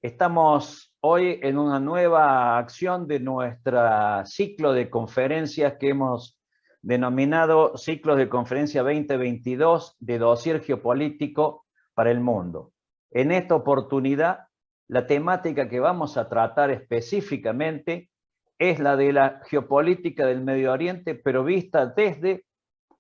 Estamos hoy en una nueva acción de nuestro ciclo de conferencias que hemos denominado Ciclos de Conferencia 2022 de Dossier Geopolítico para el Mundo. En esta oportunidad, la temática que vamos a tratar específicamente es la de la geopolítica del Medio Oriente, pero vista desde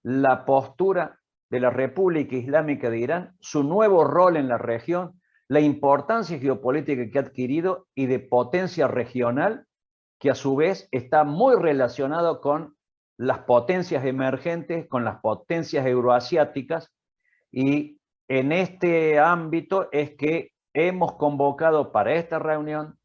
la postura de la República Islámica de Irán, su nuevo rol en la región, la importancia geopolítica que ha adquirido y de potencia regional, que a su vez está muy relacionado con las potencias emergentes, con las potencias euroasiáticas, y en este ámbito es que hemos convocado para esta reunión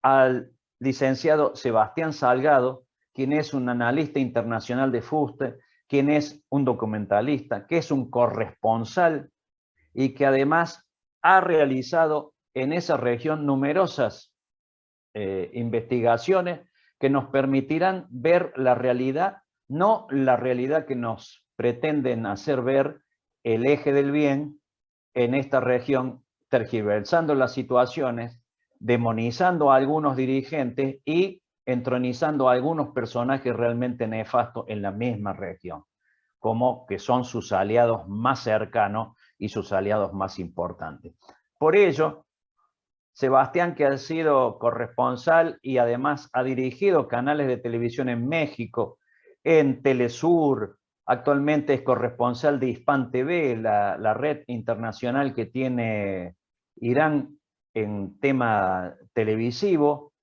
al licenciado Sebastián Salgado, quien es un analista internacional de fuste, quien es un documentalista, que es un corresponsal y que además ha realizado en esa región numerosas investigaciones que nos permitirán ver la realidad, no la realidad que nos pretenden hacer ver el eje del bien en esta región, tergiversando las situaciones, demonizando a algunos dirigentes y entronizando a algunos personajes realmente nefastos en la misma región, como que son sus aliados más cercanos y sus aliados más importantes. Por ello, Sebastián, que ha sido corresponsal y además ha dirigido canales de televisión en México, en Telesur, actualmente es corresponsal de Hispan TV, la red internacional que tiene Irán en tema televisivo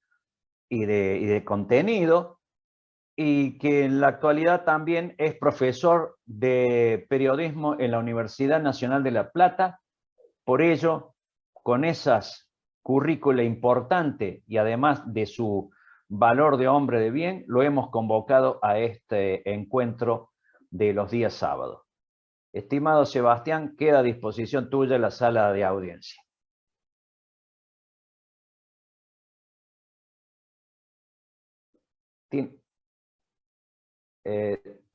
y de contenido, y que en la actualidad también es profesor de periodismo en la Universidad Nacional de La Plata. Por ello, con esas currícula importante y además de su valor de hombre de bien, lo hemos convocado a este encuentro de los días sábados. Estimado Sebastián, queda a disposición tuya la sala de audiencia.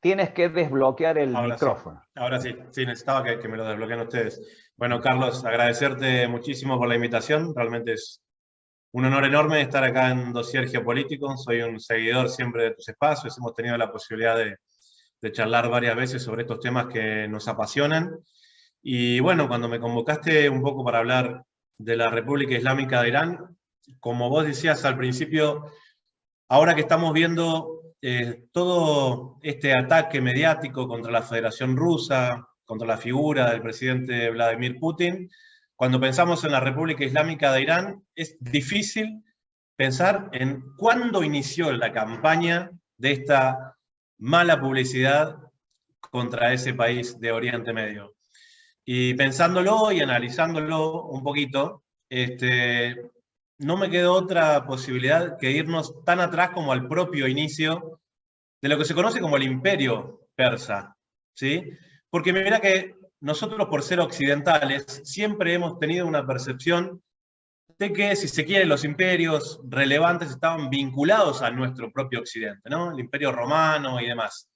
Tienes que desbloquear el micrófono. Ahora sí, necesitaba que me lo desbloqueen ustedes. Bueno, Carlos, agradecerte muchísimo por la invitación. Realmente es un honor enorme estar acá en Dossier Geopolítico. Soy un seguidor siempre de tus espacios. Hemos tenido la posibilidad de charlar varias veces sobre estos temas que nos apasionan. Y bueno, cuando me convocaste un poco para hablar de la República Islámica de Irán, como vos decías al principio, ahora que estamos viendo todo este ataque mediático contra la Federación Rusa, contra la figura del presidente Vladimir Putin, cuando pensamos en la República Islámica de Irán, es difícil pensar en cuándo inició la campaña de esta mala publicidad contra ese país de Oriente Medio. Y pensándolo y analizándolo un poquito, no me quedó otra posibilidad que irnos tan atrás como al propio inicio de lo que se conoce como el Imperio Persa, ¿sí? Porque mira que nosotros, por ser occidentales, siempre hemos tenido una percepción de que, si se quiere, los imperios relevantes estaban vinculados a nuestro propio occidente, ¿no? El Imperio Romano y demás.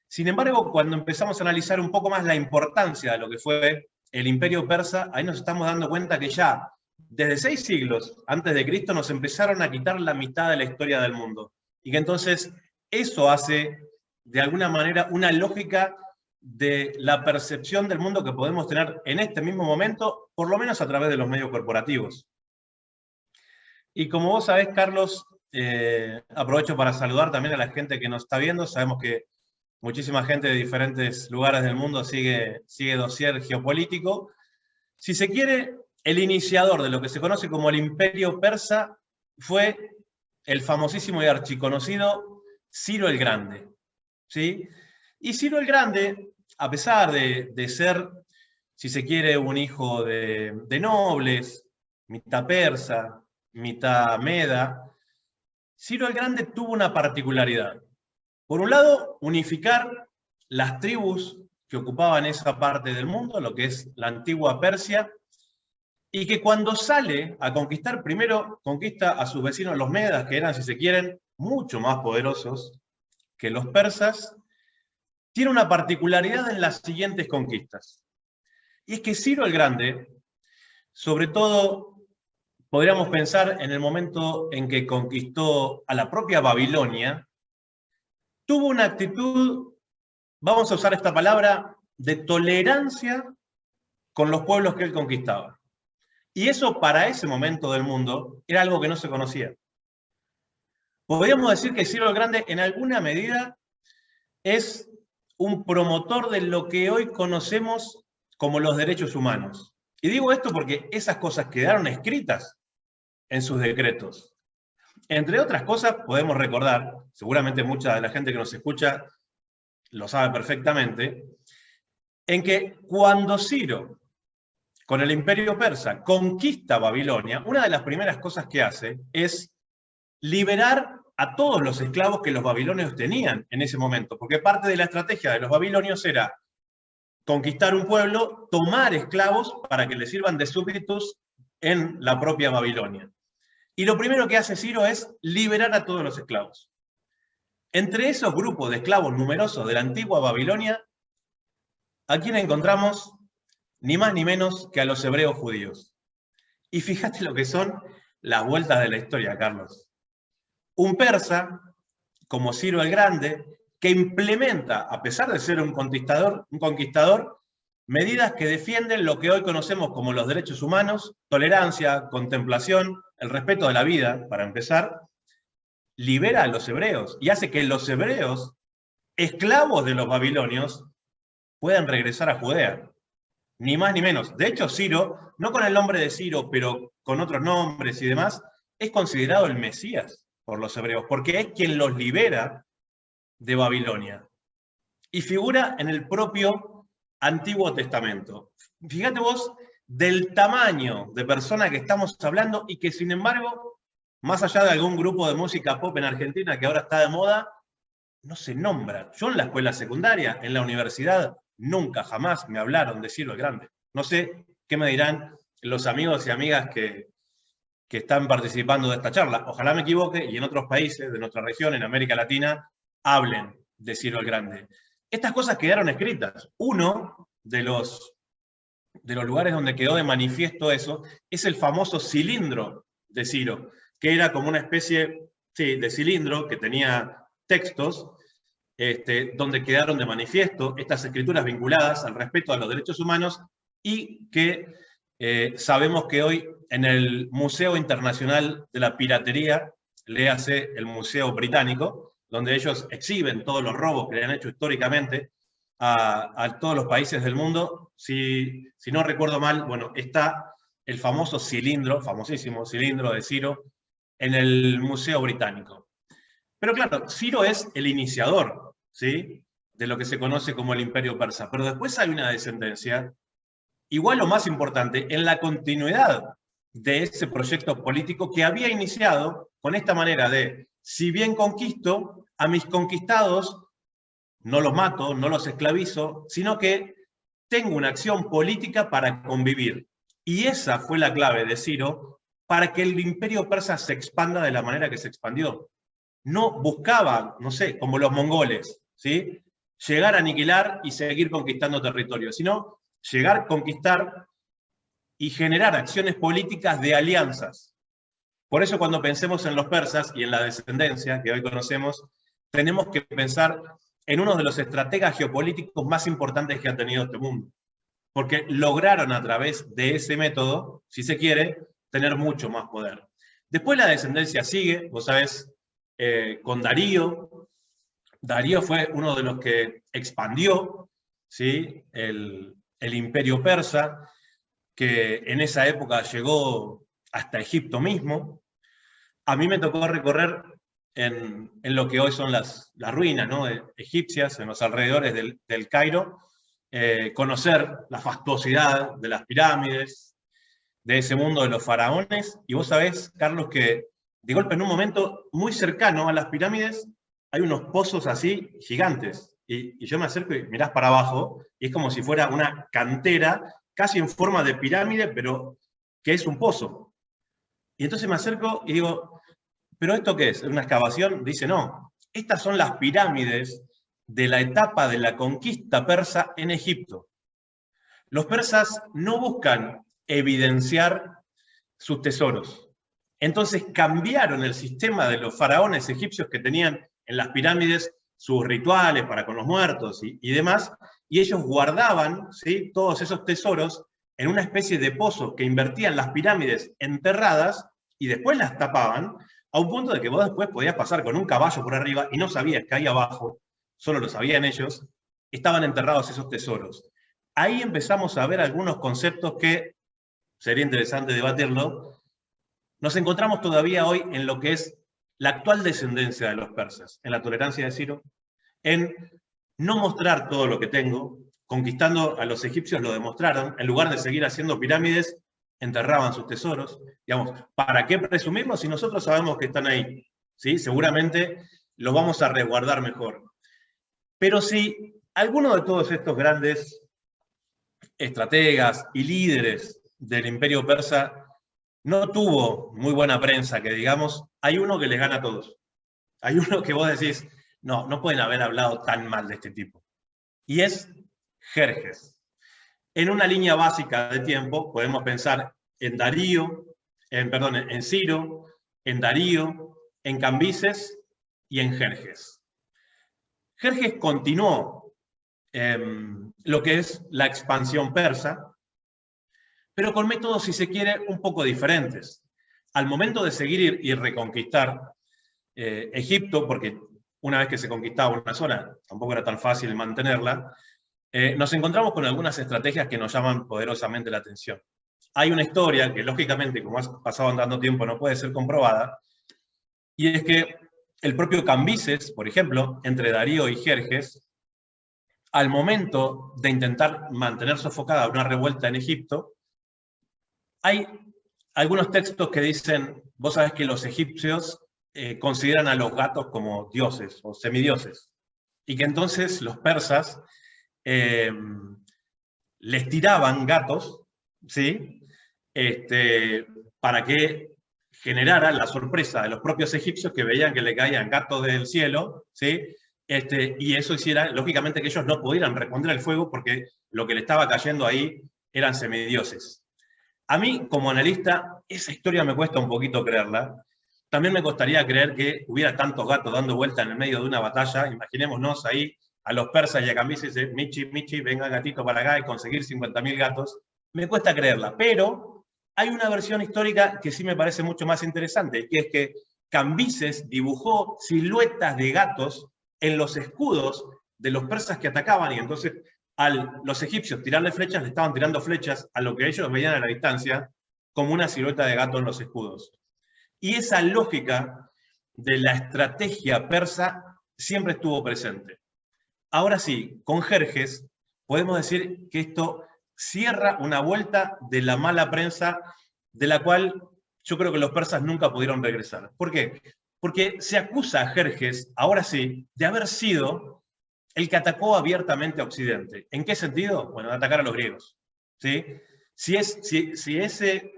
Sin embargo, cuando empezamos a analizar un poco más la importancia de lo que fue el Imperio Persa, ahí nos estamos dando cuenta que ya desde 6 siglos antes de Cristo nos empezaron a quitar la mitad de la historia del mundo. Y que entonces eso hace, de alguna manera, una lógica de la percepción del mundo que podemos tener en este mismo momento, por lo menos a través de los medios corporativos. Y como vos sabés, Carlos, aprovecho para saludar también a la gente que nos está viendo. Sabemos que muchísima gente de diferentes lugares del mundo sigue Dossier Geopolítico. Si se quiere, el iniciador de lo que se conoce como el Imperio Persa fue el famosísimo y archiconocido Ciro el Grande, ¿sí? Y Ciro el Grande, a pesar de ser, si se quiere, un hijo de nobles, mitad persa, mitad meda, Ciro el Grande tuvo una particularidad. Por un lado, unificar las tribus que ocupaban esa parte del mundo, lo que es la antigua Persia, y que cuando sale a conquistar, primero conquista a sus vecinos los medas, que eran, si se quieren, mucho más poderosos que los persas. Tiene una particularidad en las siguientes conquistas. Y es que Ciro el Grande sobre todo podríamos pensar en el momento en que conquistó a la propia Babilonia, tuvo una actitud, vamos a usar esta palabra, de tolerancia con los pueblos que él conquistaba. Y eso para ese momento del mundo era algo que no se conocía. Podríamos decir que Ciro el Grande en alguna medida es un promotor de lo que hoy conocemos como los derechos humanos. Y digo esto porque esas cosas quedaron escritas en sus decretos. Entre otras cosas, podemos recordar, seguramente mucha de la gente que nos escucha lo sabe perfectamente, en que cuando Ciro, con el imperio persa, conquista Babilonia, una de las primeras cosas que hace es liberar a todos los esclavos que los babilonios tenían en ese momento, porque parte de la estrategia de los babilonios era conquistar un pueblo, tomar esclavos para que les sirvan de súbditos en la propia Babilonia. Y lo primero que hace Ciro es liberar a todos los esclavos. Entre esos grupos de esclavos numerosos de la antigua Babilonia, ¿a quién encontramos? Ni más ni menos que a los hebreos judíos. Y fíjate lo que son las vueltas de la historia, Carlos. Un persa, como Ciro el Grande, que implementa, a pesar de ser un conquistador, medidas que defienden lo que hoy conocemos como los derechos humanos, tolerancia, contemplación, el respeto de la vida, para empezar, libera a los hebreos y hace que los hebreos, esclavos de los babilonios, puedan regresar a Judea. Ni más ni menos. De hecho, Ciro, no con el nombre de Ciro, pero con otros nombres y demás, es considerado el Mesías por los hebreos, porque es quien los libera de Babilonia. Y figura en el propio Antiguo Testamento. Fíjate vos del tamaño de persona que estamos hablando y que, sin embargo, más allá de algún grupo de música pop en Argentina que ahora está de moda, no se nombra. Yo en la escuela secundaria, en la universidad, nunca, jamás me hablaron de Ciro el Grande. No sé qué me dirán los amigos y amigas que están participando de esta charla. Ojalá me equivoque y en otros países de nuestra región, en América Latina, hablen de Ciro el Grande. Estas cosas quedaron escritas. Uno de los lugares donde quedó de manifiesto eso es el famoso cilindro de Ciro, que era como una especie de cilindro que tenía textos donde quedaron de manifiesto estas escrituras vinculadas al respeto a los derechos humanos y que sabemos que hoy en el Museo Internacional de la Piratería, léase el Museo Británico, donde ellos exhiben todos los robos que le han hecho históricamente a todos los países del mundo. Si no recuerdo mal, bueno, está el famoso cilindro, famosísimo cilindro de Ciro, en el Museo Británico. Pero claro, Ciro es el iniciador, ¿sí?, de lo que se conoce como el Imperio Persa. Pero después hay una descendencia, igual o más importante, en la continuidad de ese proyecto político que había iniciado con esta manera de, si bien conquisto, a mis conquistados no los mato, no los esclavizo, sino que tengo una acción política para convivir. Y esa fue la clave de Ciro para que el imperio persa se expanda de la manera que se expandió. No buscaba, no sé, como los mongoles, ¿sí?, llegar a aniquilar y seguir conquistando territorios, sino llegar, conquistar y generar acciones políticas de alianzas. Por eso cuando pensemos en los persas y en la descendencia que hoy conocemos, tenemos que pensar en uno de los estrategas geopolíticos más importantes que ha tenido este mundo. Porque lograron a través de ese método, si se quiere, tener mucho más poder. Después la descendencia sigue, vos sabés, con Darío. Darío fue uno de los que expandió, ¿sí?, el imperio persa, que en esa época llegó hasta Egipto mismo. A mí me tocó recorrer en lo que hoy son las ruinas, ¿no?, egipcias, en los alrededores del Cairo, conocer la fastuosidad de las pirámides, de ese mundo de los faraones. Y vos sabés, Carlos, que de golpe en un momento muy cercano a las pirámides hay unos pozos así gigantes. Y yo me acerco y mirás para abajo y es como si fuera una cantera casi en forma de pirámide, pero que es un pozo. Y entonces me acerco y digo, ¿pero esto qué es? ¿Una excavación? Dice, no, estas son las pirámides de la etapa de la conquista persa en Egipto. Los persas no buscan evidenciar sus tesoros. Entonces cambiaron el sistema de los faraones egipcios que tenían en las pirámides sus rituales para con los muertos y demás, y ellos guardaban, ¿sí?, todos esos tesoros en una especie de pozo que invertían las pirámides enterradas y después las tapaban, a un punto de que vos después podías pasar con un caballo por arriba y no sabías que ahí abajo, solo lo sabían ellos, estaban enterrados esos tesoros. Ahí empezamos a ver algunos conceptos que sería interesante debatirlo. Nos encontramos todavía hoy en lo que es la actual descendencia de los persas, en la tolerancia de Ciro, en no mostrar todo lo que tengo. Conquistando a los egipcios lo demostraron, en lugar de seguir haciendo pirámides, enterraban sus tesoros. Digamos, ¿para qué presumirlos si nosotros sabemos que están ahí? ¿Sí? Seguramente los vamos a resguardar mejor. Pero si alguno de todos estos grandes estrategas y líderes del imperio persa no tuvo muy buena prensa, que digamos, hay uno que les gana a todos. Hay uno que vos decís, no, no pueden haber hablado tan mal de este tipo. Y es Jerjes. En una línea básica de tiempo podemos pensar en Darío, en Ciro, en Darío, en Cambises y en Jerjes. Jerjes continuó lo que es la expansión persa, pero con métodos, si se quiere, un poco diferentes. Al momento de seguir y reconquistar Egipto, porque una vez que se conquistaba una zona, tampoco era tan fácil mantenerla, nos encontramos con algunas estrategias que nos llaman poderosamente la atención. Hay una historia que, lógicamente, como ha pasado tanto tiempo, no puede ser comprobada, y es que el propio Cambises, por ejemplo, entre Darío y Jerjes, al momento de intentar mantener sofocada una revuelta en Egipto, hay algunos textos que dicen, vos sabés que los egipcios consideran a los gatos como dioses o semidioses, y que entonces los persas les tiraban gatos, ¿sí?, para que generara la sorpresa de los propios egipcios que veían que le caían gatos del cielo, ¿sí?, y eso hiciera, lógicamente, que ellos no pudieran responder al fuego porque lo que le estaba cayendo ahí eran semidioses. A mí, como analista, esa historia me cuesta un poquito creerla. También me costaría creer que hubiera tantos gatos dando vuelta en el medio de una batalla. Imaginémonos ahí a los persas y a Cambises y dice, Michi, Michi, venga gatito para acá y conseguir 50.000 gatos. Me cuesta creerla, pero hay una versión histórica que sí me parece mucho más interesante, que es que Cambises dibujó siluetas de gatos en los escudos de los persas que atacaban, y entonces los egipcios tirarle flechas, le estaban tirando flechas a lo que ellos veían a la distancia como una silueta de gato en los escudos. Y esa lógica de la estrategia persa siempre estuvo presente. Ahora sí, con Jerjes podemos decir que esto cierra una vuelta de la mala prensa de la cual yo creo que los persas nunca pudieron regresar. ¿Por qué? Porque se acusa a Jerjes, ahora sí, de haber sido el que atacó abiertamente a Occidente. ¿En qué sentido? Bueno, de atacar a los griegos, ¿sí? Si ese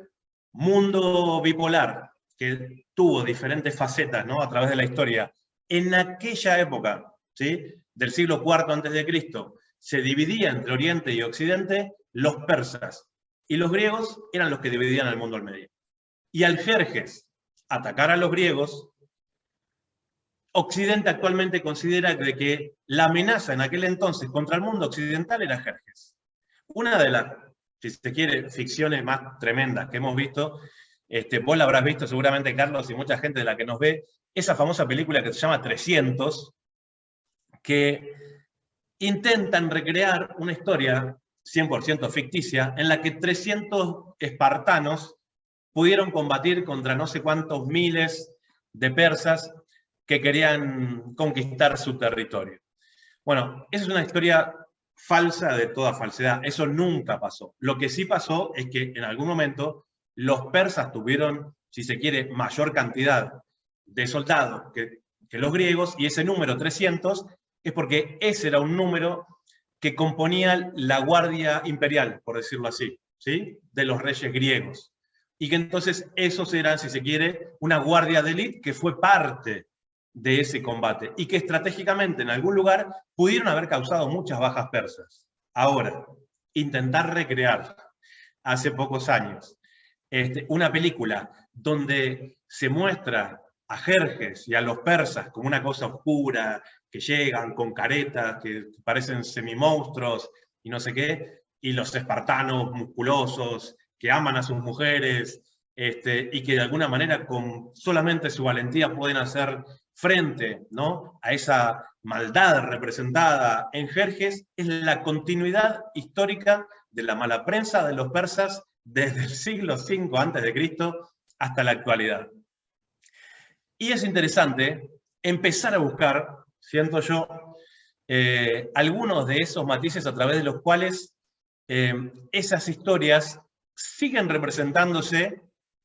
mundo bipolar que tuvo diferentes facetas, ¿no?, a través de la historia, en aquella época, ¿sí?, del siglo IV a.C., se dividía entre Oriente y Occidente, los persas y los griegos eran los que dividían el mundo al medio. Y al Jerjes atacar a los griegos, Occidente actualmente considera de que la amenaza en aquel entonces contra el mundo occidental era Jerjes. Una de las, si se quiere, ficciones más tremendas que hemos visto, vos la habrás visto seguramente, Carlos, y mucha gente de la que nos ve, esa famosa película que se llama 300, que intentan recrear una historia 100% ficticia en la que 300 espartanos pudieron combatir contra no sé cuántos miles de persas que querían conquistar su territorio. Bueno, esa es una historia falsa de toda falsedad. Eso nunca pasó. Lo que sí pasó es que en algún momento los persas tuvieron, si se quiere, mayor cantidad de soldados que los griegos, y ese número 300 es porque ese era un número que componía la guardia imperial, por decirlo así, ¿sí?, de los reyes griegos. Y que entonces esos eran, si se quiere, una guardia de élite que fue parte de ese combate, y que estratégicamente en algún lugar pudieron haber causado muchas bajas persas. Ahora, intentar recrear hace pocos años una película donde se muestra a Jerjes y a los persas como una cosa oscura, que llegan con caretas, que parecen semimonstruos y no sé qué, y los espartanos musculosos, que aman a sus mujeres, y que de alguna manera con solamente su valentía pueden hacer frente, ¿no?, a esa maldad representada en Jerjes, es la continuidad histórica de la mala prensa de los persas desde el siglo V a.C. hasta la actualidad. Y es interesante empezar a buscar, siento yo, algunos de esos matices a través de los cuales esas historias siguen representándose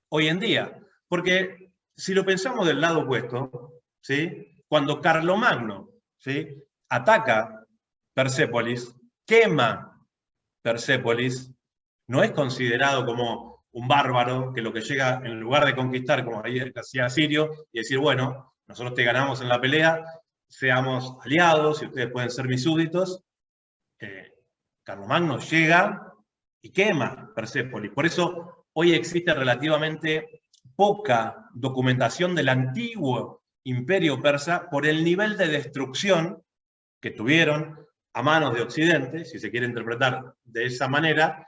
hoy en día. Porque si lo pensamos del lado opuesto, ¿sí?, cuando Carlomagno, ¿sí?, ataca Persépolis, quema Persépolis, no es considerado como un bárbaro que lo que llega, en lugar de conquistar, como hacía Sirio, y decir, bueno, nosotros te ganamos en la pelea, seamos aliados y ustedes pueden ser mis súbditos. Carlomagno llega y quema Persépolis. Por eso hoy existe relativamente poca documentación del antiguo imperio persa por el nivel de destrucción que tuvieron a manos de Occidente, si se quiere interpretar de esa manera,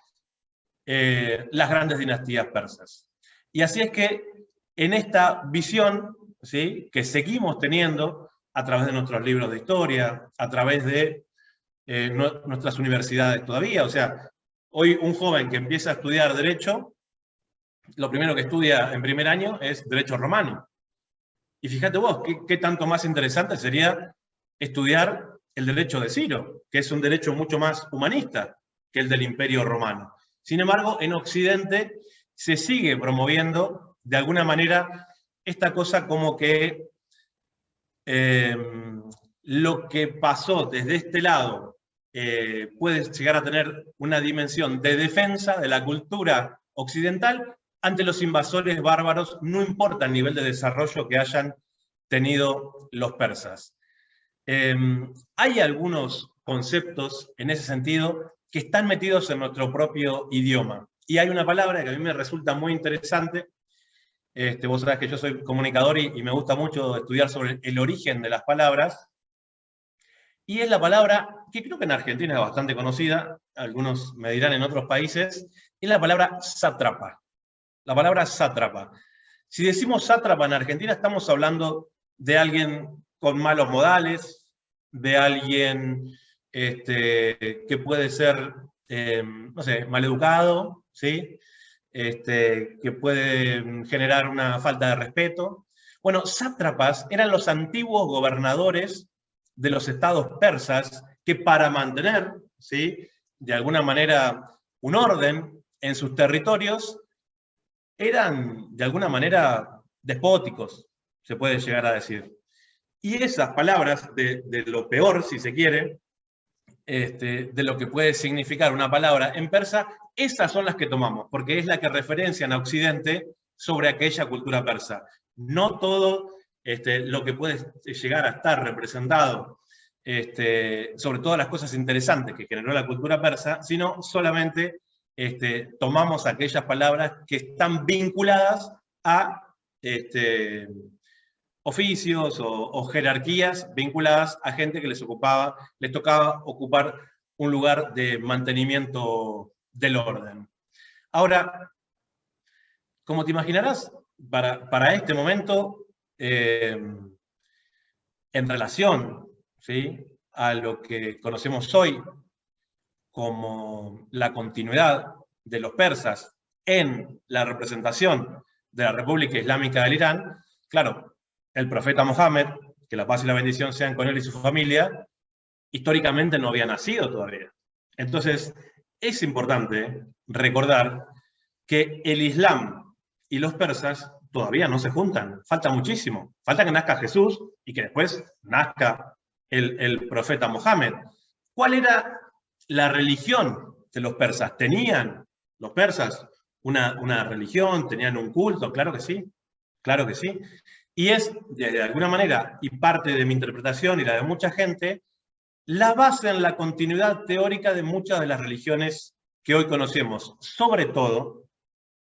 las grandes dinastías persas. Y así es que en esta visión, ¿sí?, que seguimos teniendo a través de nuestros libros de historia, a través de nuestras universidades todavía, o sea, hoy un joven que empieza a estudiar Derecho, lo primero que estudia en primer año es Derecho Romano. Y fíjate vos, qué tanto más interesante sería estudiar el derecho de Ciro, que es un derecho mucho más humanista que el del Imperio Romano. Sin embargo, en Occidente se sigue promoviendo, de alguna manera, esta cosa como que lo que pasó desde este lado puede llegar a tener una dimensión de defensa de la cultura occidental ante los invasores bárbaros, no importa el nivel de desarrollo que hayan tenido los persas. Hay algunos conceptos en ese sentido que están metidos en nuestro propio idioma. Y hay una palabra que a mí me resulta muy interesante. Vos sabés que yo soy comunicador y me gusta mucho estudiar sobre el origen de las palabras. Y es la palabra, que creo que en Argentina es bastante conocida, algunos me dirán en otros países, es la palabra sátrapa. La palabra sátrapa. Si decimos sátrapa en Argentina, estamos hablando de alguien con malos modales, de alguien que puede ser, no sé, maleducado, ¿sí?, que puede generar una falta de respeto. Bueno, sátrapas eran los antiguos gobernadores de los estados persas que, para mantener, ¿sí?, de alguna manera un orden en sus territorios, eran de alguna manera despóticos, se puede llegar a decir. Y esas palabras de lo peor, si se quiere, de lo que puede significar una palabra en persa, esas son las que tomamos, porque es la que referencian a Occidente sobre aquella cultura persa. No todo lo que puede llegar a estar representado, sobre todas las cosas interesantes que generó la cultura persa, sino solamente tomamos aquellas palabras que están vinculadas a oficios o jerarquías vinculadas a gente que les tocaba ocupar un lugar de mantenimiento del orden. Ahora, como te imaginarás, para este momento, en relación, ¿sí?, a lo que conocemos hoy como la continuidad de los persas en la representación de la República Islámica del Irán, claro, el profeta Mohammed, que la paz y la bendición sean con él y su familia, históricamente no había nacido todavía. Entonces, es importante recordar que el Islam y los persas todavía no se juntan. Falta muchísimo. Falta que nazca Jesús y que después nazca el profeta Mohammed. ¿Cuál era la religión de los persas? ¿Tenían los persas una religión? ¿Tenían un culto? Claro que sí. Claro que sí. Y es, de alguna manera, y parte de mi interpretación y la de mucha gente, la base en la continuidad teórica de muchas de las religiones que hoy conocemos, sobre todo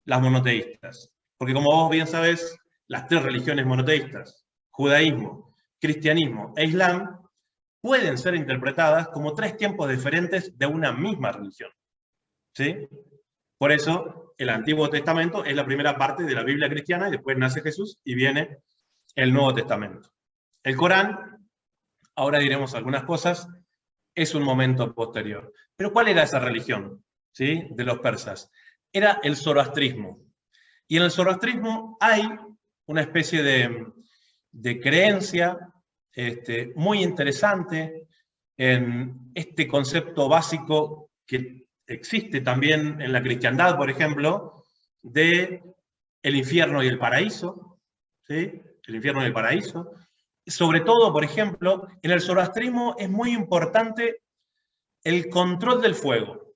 las monoteístas. Porque como vos bien sabés, las tres religiones monoteístas, judaísmo, cristianismo e islam, pueden ser interpretadas como tres tiempos diferentes de una misma religión. ¿Sí? Por eso, el Antiguo Testamento es la primera parte de la Biblia cristiana, y después nace Jesús y viene el Nuevo Testamento. El Corán, ahora diremos algunas cosas, es un momento posterior. Pero ¿cuál era esa religión, ¿sí?, de los persas? Era el zoroastrismo. Y en el zoroastrismo hay una especie de creencia muy interesante en este concepto básico que existe también en la cristiandad, por ejemplo, de el infierno y el paraíso, ¿sí? El infierno y el paraíso. Sobre todo, por ejemplo, en el zoroastrismo es muy importante el control del fuego.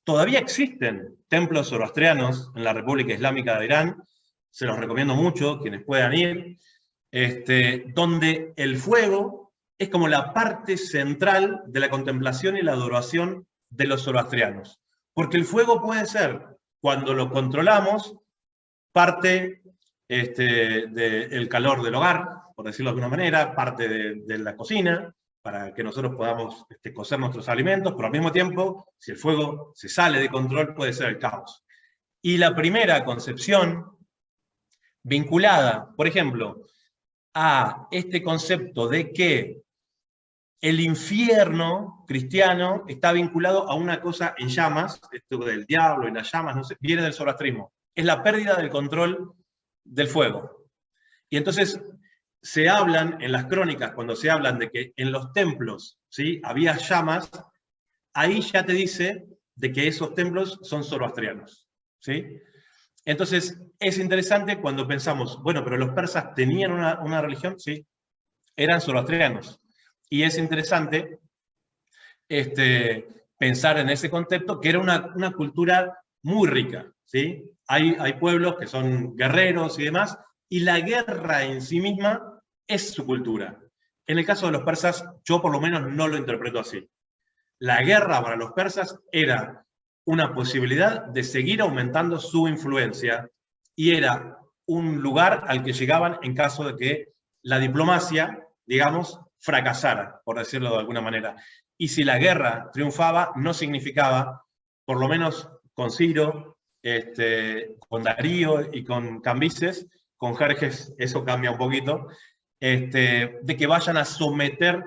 Todavía existen templos zoroastrianos en la República Islámica de Irán, se los recomiendo mucho, quienes puedan ir, donde el fuego es como la parte central de la contemplación y la adoración de los zoroastrianos. Porque el fuego puede ser, cuando lo controlamos, parte del calor del hogar, por decirlo de alguna manera, parte de la cocina, para que nosotros podamos cocer nuestros alimentos, pero al mismo tiempo, si el fuego se sale de control, puede ser el caos. Y la primera concepción vinculada, por ejemplo, a este concepto de que el infierno cristiano está vinculado a una cosa en llamas, esto del diablo y las llamas, no sé, viene del zoroastrismo. Es la pérdida del control del fuego. Y entonces se hablan en las crónicas, cuando se hablan de que en los templos, ¿sí?, había llamas, ahí ya te dice de que esos templos son zoroastrianos, ¿sí? Entonces es interesante cuando pensamos, bueno, pero los persas tenían una religión, sí, eran zoroastrianos. Y es interesante pensar en ese concepto, que era una cultura muy rica, ¿sí? Hay pueblos que son guerreros y demás, y la guerra en sí misma es su cultura. En el caso de los persas, yo por lo menos no lo interpreto así. La guerra para los persas era una posibilidad de seguir aumentando su influencia y era un lugar al que llegaban en caso de que la diplomacia, digamos, fracasara, por decirlo de alguna manera. Y si la guerra triunfaba, no significaba, por lo menos con Ciro, con Darío y con Cambises, con Jerjes eso cambia un poquito, de que vayan a someter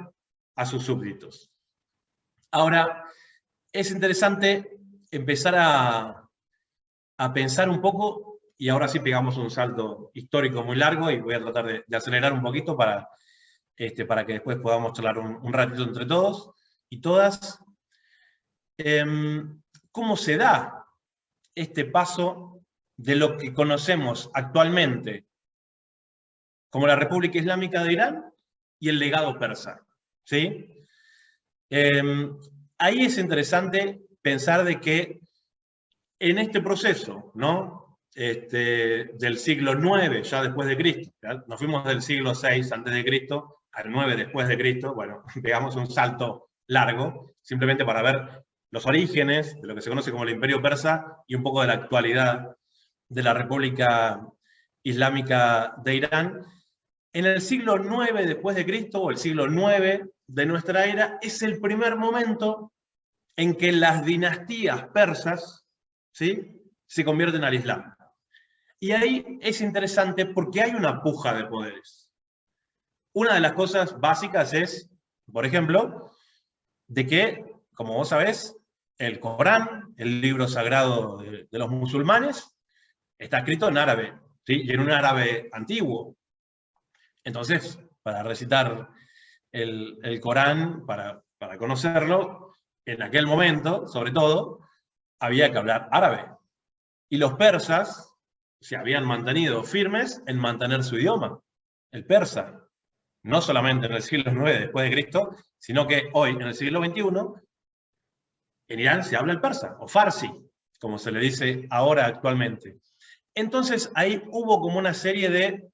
a sus súbditos. Ahora, es interesante empezar a pensar un poco, y ahora sí pegamos un salto histórico muy largo, y voy a tratar de acelerar un poquito para que después podamos charlar un ratito entre todos y todas. ¿Cómo se da este paso de lo que conocemos actualmente como la República Islámica de Irán y el legado persa? ¿Sí? Ahí es interesante pensar de que en este proceso, ¿no?, del siglo IX, ya después de Cristo, ¿ya? Nos fuimos del siglo VI antes de Cristo al 9 después de Cristo, bueno, pegamos un salto largo, simplemente para ver los orígenes de lo que se conoce como el Imperio Persa y un poco de la actualidad de la República Islámica de Irán. En el siglo IX después de Cristo, o el siglo IX de nuestra era, es el primer momento en que las dinastías persas, ¿sí?, se convierten al Islam. Y ahí es interesante porque hay una puja de poderes. Una de las cosas básicas es, por ejemplo, de que, como vos sabés, el Corán, el libro sagrado de los musulmanes, está escrito en árabe, ¿sí?, y en un árabe antiguo. Entonces, para recitar el Corán, para conocerlo, en aquel momento, sobre todo, había que hablar árabe. Y los persas se habían mantenido firmes en mantener su idioma, el persa. No solamente en el siglo IX después de Cristo, sino que hoy, en el siglo XXI, en Irán se habla el persa, o farsi, como se le dice ahora actualmente. Entonces ahí hubo como una serie de,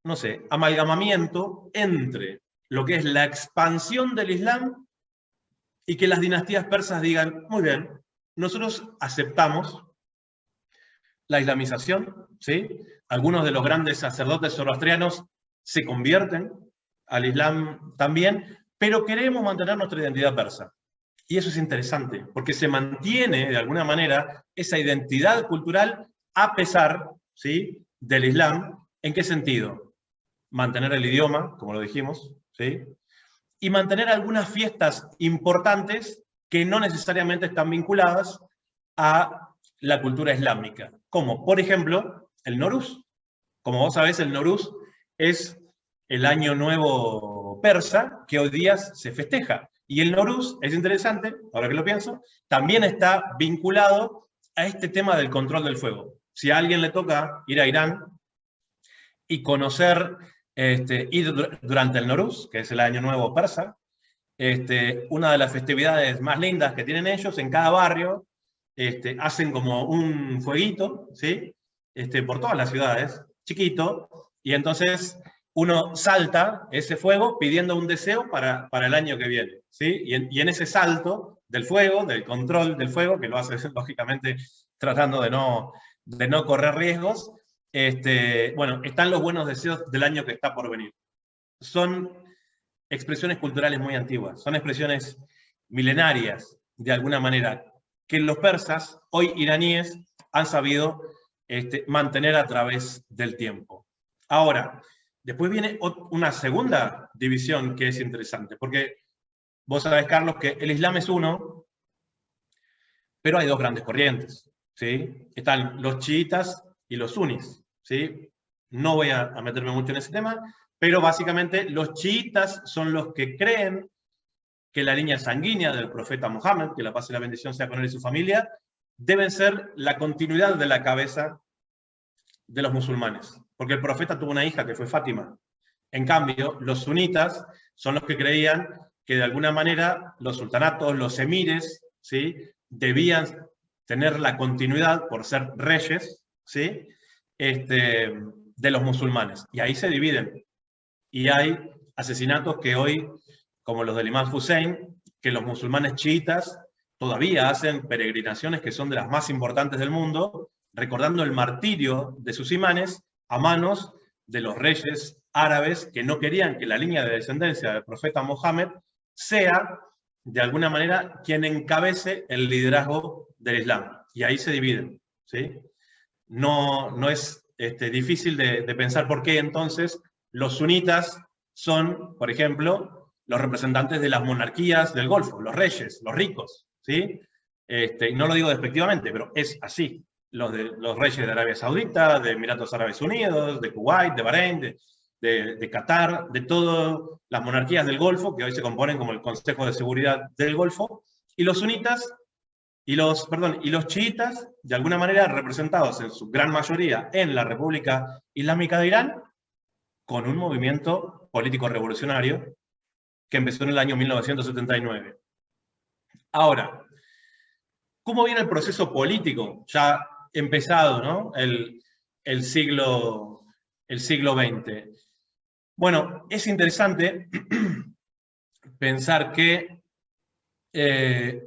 no sé, amalgamamiento entre lo que es la expansión del Islam y que las dinastías persas digan, muy bien, nosotros aceptamos la islamización, ¿sí? Algunos de los grandes sacerdotes zoroastrianos se convierten al Islam también, pero queremos mantener nuestra identidad persa. Y eso es interesante, porque se mantiene de alguna manera esa identidad cultural a pesar, ¿sí?, del Islam. ¿En qué sentido? Mantener el idioma, como lo dijimos, ¿sí?, y mantener algunas fiestas importantes que no necesariamente están vinculadas a la cultura islámica, como por ejemplo el Nowruz. Como vos sabés, el Nowruz es el año nuevo persa que hoy día se festeja. Y el Nowruz, es interesante, ahora que lo pienso, también está vinculado a este tema del control del fuego. Si a alguien le toca ir a Irán y conocer, ir durante el Nowruz, que es el año nuevo persa, una de las festividades más lindas que tienen ellos, en cada barrio, hacen como un fueguito, ¿sí?, por todas las ciudades, chiquito, y entonces uno salta ese fuego pidiendo un deseo para el año que viene, ¿sí? Y en ese salto del fuego, del control del fuego, que lo hace lógicamente tratando de no correr riesgos, bueno, están los buenos deseos del año que está por venir. Son expresiones culturales muy antiguas, son expresiones milenarias, de alguna manera, que los persas, hoy iraníes, han sabido mantener a través del tiempo. Ahora, después viene una segunda división que es interesante, porque vos sabés, Carlos, que el Islam es uno, pero hay dos grandes corrientes, ¿sí? Están los chiitas y los sunis, ¿sí? No voy a meterme mucho en ese tema, pero básicamente los chiitas son los que creen que la línea sanguínea del profeta Mohammed, que la paz y la bendición sea con él y su familia, deben ser la continuidad de la cabeza de los musulmanes. Porque el profeta tuvo una hija que fue Fátima. En cambio, los sunitas son los que creían que de alguna manera los sultanatos, los emires, ¿sí?, debían tener la continuidad por ser reyes, ¿sí?, de los musulmanes. Y ahí se dividen. Y hay asesinatos que hoy, como los del Imam Hussein, que los musulmanes chiitas todavía hacen peregrinaciones que son de las más importantes del mundo, recordando el martirio de sus imanes a manos de los reyes árabes que no querían que la línea de descendencia del profeta Mohammed sea, de alguna manera, quien encabece el liderazgo del Islam. Y ahí se dividen, ¿sí? No es difícil de pensar por qué entonces los sunitas son, por ejemplo, los representantes de las monarquías del Golfo, los reyes, los ricos, ¿sí? Y no lo digo despectivamente, pero es así. Los reyes de Arabia Saudita, de Emiratos Árabes Unidos, de Kuwait, de Bahrein, de Qatar, de todas las monarquías del Golfo, que hoy se componen como el Consejo de Seguridad del Golfo, y los sunitas, y los chiitas, de alguna manera representados en su gran mayoría en la República Islámica de Irán, con un movimiento político revolucionario que empezó en el año 1979. Ahora, ¿cómo viene el proceso político ya empezado, ¿no?, el siglo XX? Bueno, es interesante pensar que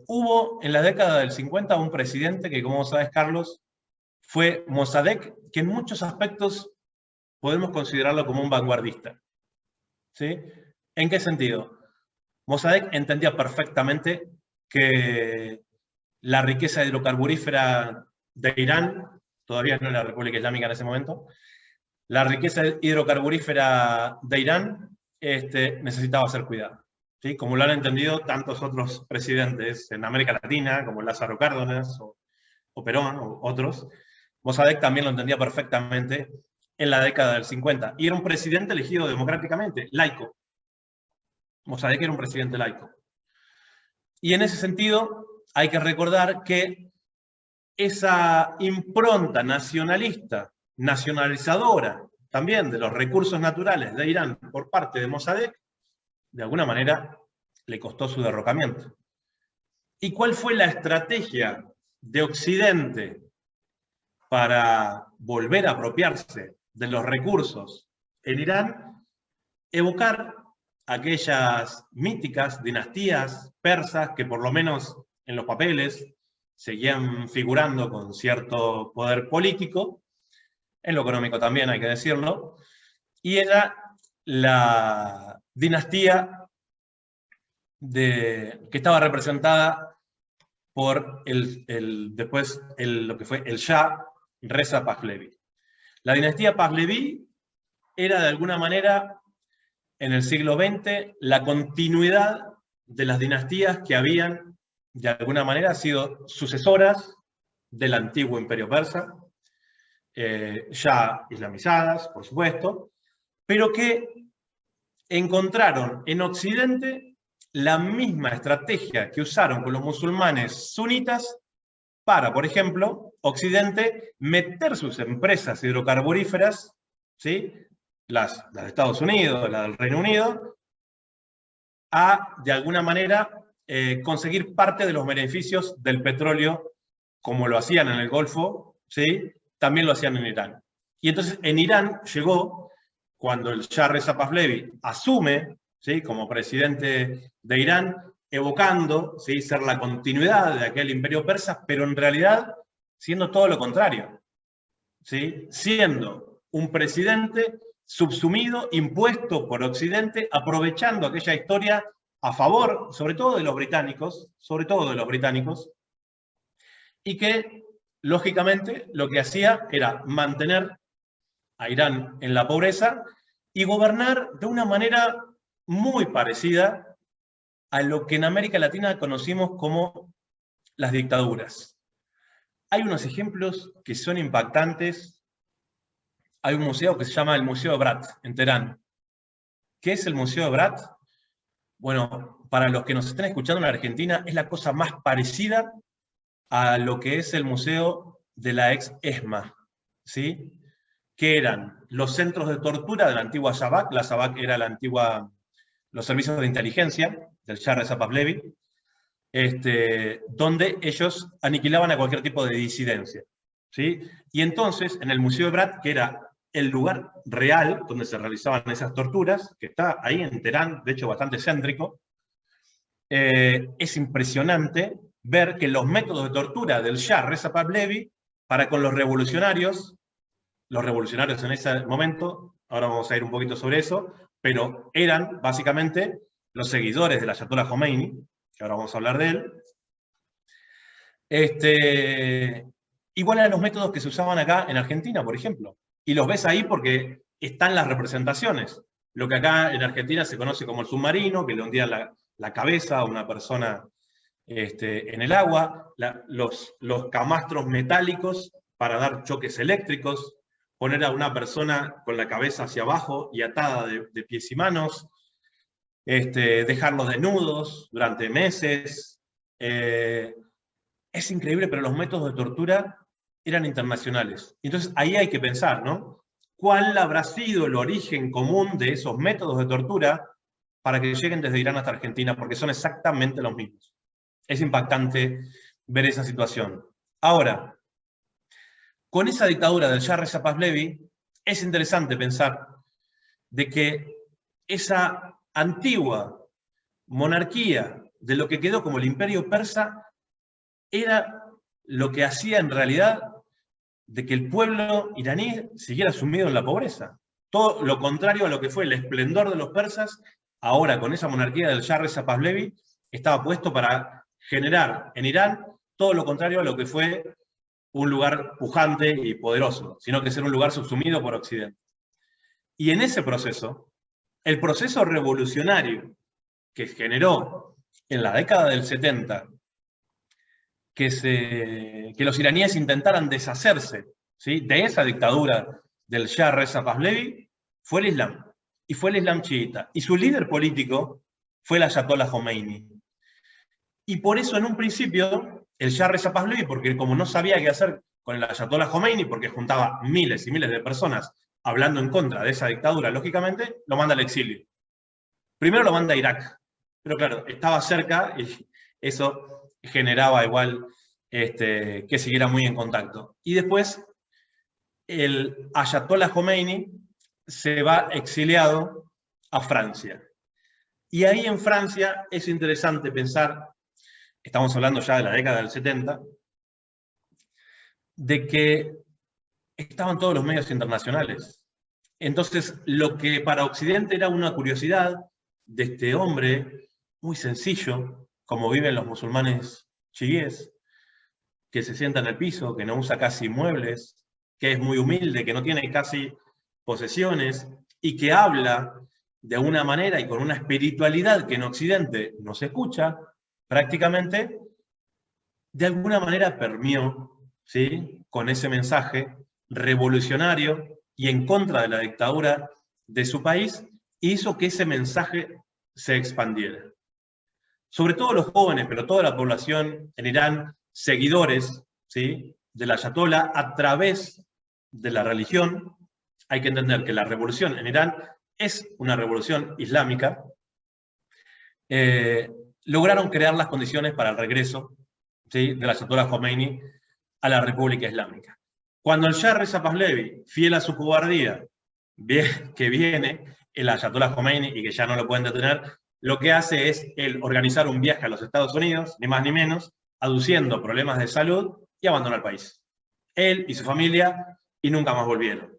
hubo en la década del 50 un presidente que, como sabes, Carlos, fue Mossadegh, que en muchos aspectos podemos considerarlo como un vanguardista, ¿sí? ¿En qué sentido? Mossadegh entendía perfectamente que la riqueza hidrocarburífera de Irán, todavía no era la República Islámica en ese momento, la riqueza hidrocarburífera de Irán necesitaba ser cuidada, ¿sí? Como lo han entendido tantos otros presidentes en América Latina, como Lázaro Cárdenas o Perón o otros. Mossadegh también lo entendía perfectamente en la década del 50. Y era un presidente elegido democráticamente, laico. Mossadegh era un presidente laico. Y en ese sentido hay que recordar que esa impronta nacionalista, nacionalizadora también de los recursos naturales de Irán por parte de Mossadegh, de alguna manera le costó su derrocamiento. ¿Y cuál fue la estrategia de Occidente para volver a apropiarse de los recursos en Irán? Evocar aquellas míticas dinastías persas que por lo menos en los papeles seguían figurando con cierto poder político, en lo económico también hay que decirlo, y era la dinastía que estaba representada por después lo que fue el Shah Reza Pahlavi. La dinastía Pahlavi era de alguna manera en el siglo XX la continuidad de las dinastías que habían de alguna manera sido sucesoras del antiguo imperio persa, ya islamizadas, por supuesto, pero que encontraron en Occidente la misma estrategia que usaron con los musulmanes sunitas para, por ejemplo, Occidente meter sus empresas hidrocarburíferas, ¿sí? las de Estados Unidos, las del Reino Unido, a, de alguna manera, conseguir parte de los beneficios del petróleo, como lo hacían en el Golfo, ¿sí? También lo hacían en Irán. Y entonces en Irán llegó, cuando el Shah Reza Pahlavi asume, ¿sí? como presidente de Irán, evocando, ¿sí? ser la continuidad de aquel imperio persa, pero en realidad siendo todo lo contrario, ¿sí? siendo un presidente subsumido, impuesto por Occidente, aprovechando aquella historia a favor, sobre todo de los británicos, y que, lógicamente, lo que hacía era mantener a Irán en la pobreza y gobernar de una manera muy parecida a lo que en América Latina conocimos como las dictaduras. Hay unos ejemplos que son impactantes. Hay un museo que se llama el Museo de Brat, en Teherán. ¿Qué es el Museo de Brat? Bueno, para los que nos estén escuchando en Argentina, es la cosa más parecida a lo que es el Museo de la ex ESMA, ¿sí? Que eran los centros de tortura de la antigua SAVAK. La SAVAK era los servicios de inteligencia del Shah Reza Pahlavi, donde ellos aniquilaban a cualquier tipo de disidencia, ¿sí? Y entonces, en el Museo de Brat, que era el lugar real donde se realizaban esas torturas, que está ahí en Teherán, de hecho bastante céntrico, es impresionante ver que los métodos de tortura del Shah Reza Pahlavi para con los revolucionarios en ese momento, ahora vamos a ir un poquito sobre eso, pero eran básicamente los seguidores del Ayatollah Khomeini, que ahora vamos a hablar de él, igual a los métodos que se usaban acá en Argentina, por ejemplo. Y los ves ahí porque están las representaciones. Lo que acá en Argentina se conoce como el submarino, que le hundía la cabeza a una persona en el agua, los camastros metálicos para dar choques eléctricos, poner a una persona con la cabeza hacia abajo y atada de pies y manos, dejarlos desnudos durante meses. Es increíble, pero los métodos de tortura eran internacionales. Entonces ahí hay que pensar, ¿no? ¿Cuál habrá sido el origen común de esos métodos de tortura para que lleguen desde Irán hasta Argentina? Porque son exactamente los mismos. Es impactante ver esa situación. Ahora, con esa dictadura del Shah Reza Pahlavi, es interesante pensar de que esa antigua monarquía de lo que quedó como el imperio persa era lo que hacía en realidad de que el pueblo iraní siguiera sumido en la pobreza. Todo lo contrario a lo que fue el esplendor de los persas, ahora con esa monarquía del Shah Reza Pahlavi, estaba puesto para generar en Irán todo lo contrario a lo que fue un lugar pujante y poderoso, sino que ser un lugar subsumido por Occidente. Y en ese proceso, el proceso revolucionario que generó en la década del 70, que los iraníes intentaran deshacerse, ¿sí?, de esa dictadura del Shah Reza Pahlavi, fue el Islam. Y fue el Islam chiita. Y su líder político fue el Ayatollah Khomeini. Y por eso en un principio, el Shah Reza Pahlavi, porque como no sabía qué hacer con el Ayatollah Khomeini, porque juntaba miles y miles de personas hablando en contra de esa dictadura, lógicamente, lo manda al exilio. Primero lo manda a Irak, pero claro, estaba cerca y eso generaba igual que siguiera muy en contacto. Y después el Ayatollah Khomeini se va exiliado a Francia. Y ahí en Francia es interesante pensar, estamos hablando ya de la década del 70, de que estaban todos los medios internacionales. Entonces, lo que para Occidente era una curiosidad de este hombre muy sencillo, como viven los musulmanes chiíes, que se sienta en el piso, que no usa casi muebles, que es muy humilde, que no tiene casi posesiones, y que habla de una manera y con una espiritualidad que en Occidente no se escucha, prácticamente, de alguna manera permeó, ¿sí?, con ese mensaje revolucionario y en contra de la dictadura de su país, e hizo que ese mensaje se expandiera. Sobre todo los jóvenes, pero toda la población en Irán, seguidores, ¿sí?, del ayatolá a través de la religión. Hay que entender que la revolución en Irán es una revolución islámica. Lograron crear las condiciones para el regreso, ¿sí?, del ayatolá Khomeini a la República Islámica. Cuando el Shah Reza Pahlavi, fiel a su cobardía, ve que viene el ayatolá Khomeini y que ya no lo pueden detener, lo que hace es él organizar un viaje a los Estados Unidos, ni más ni menos, aduciendo problemas de salud, y abandona el país. Él y su familia, y nunca más volvieron.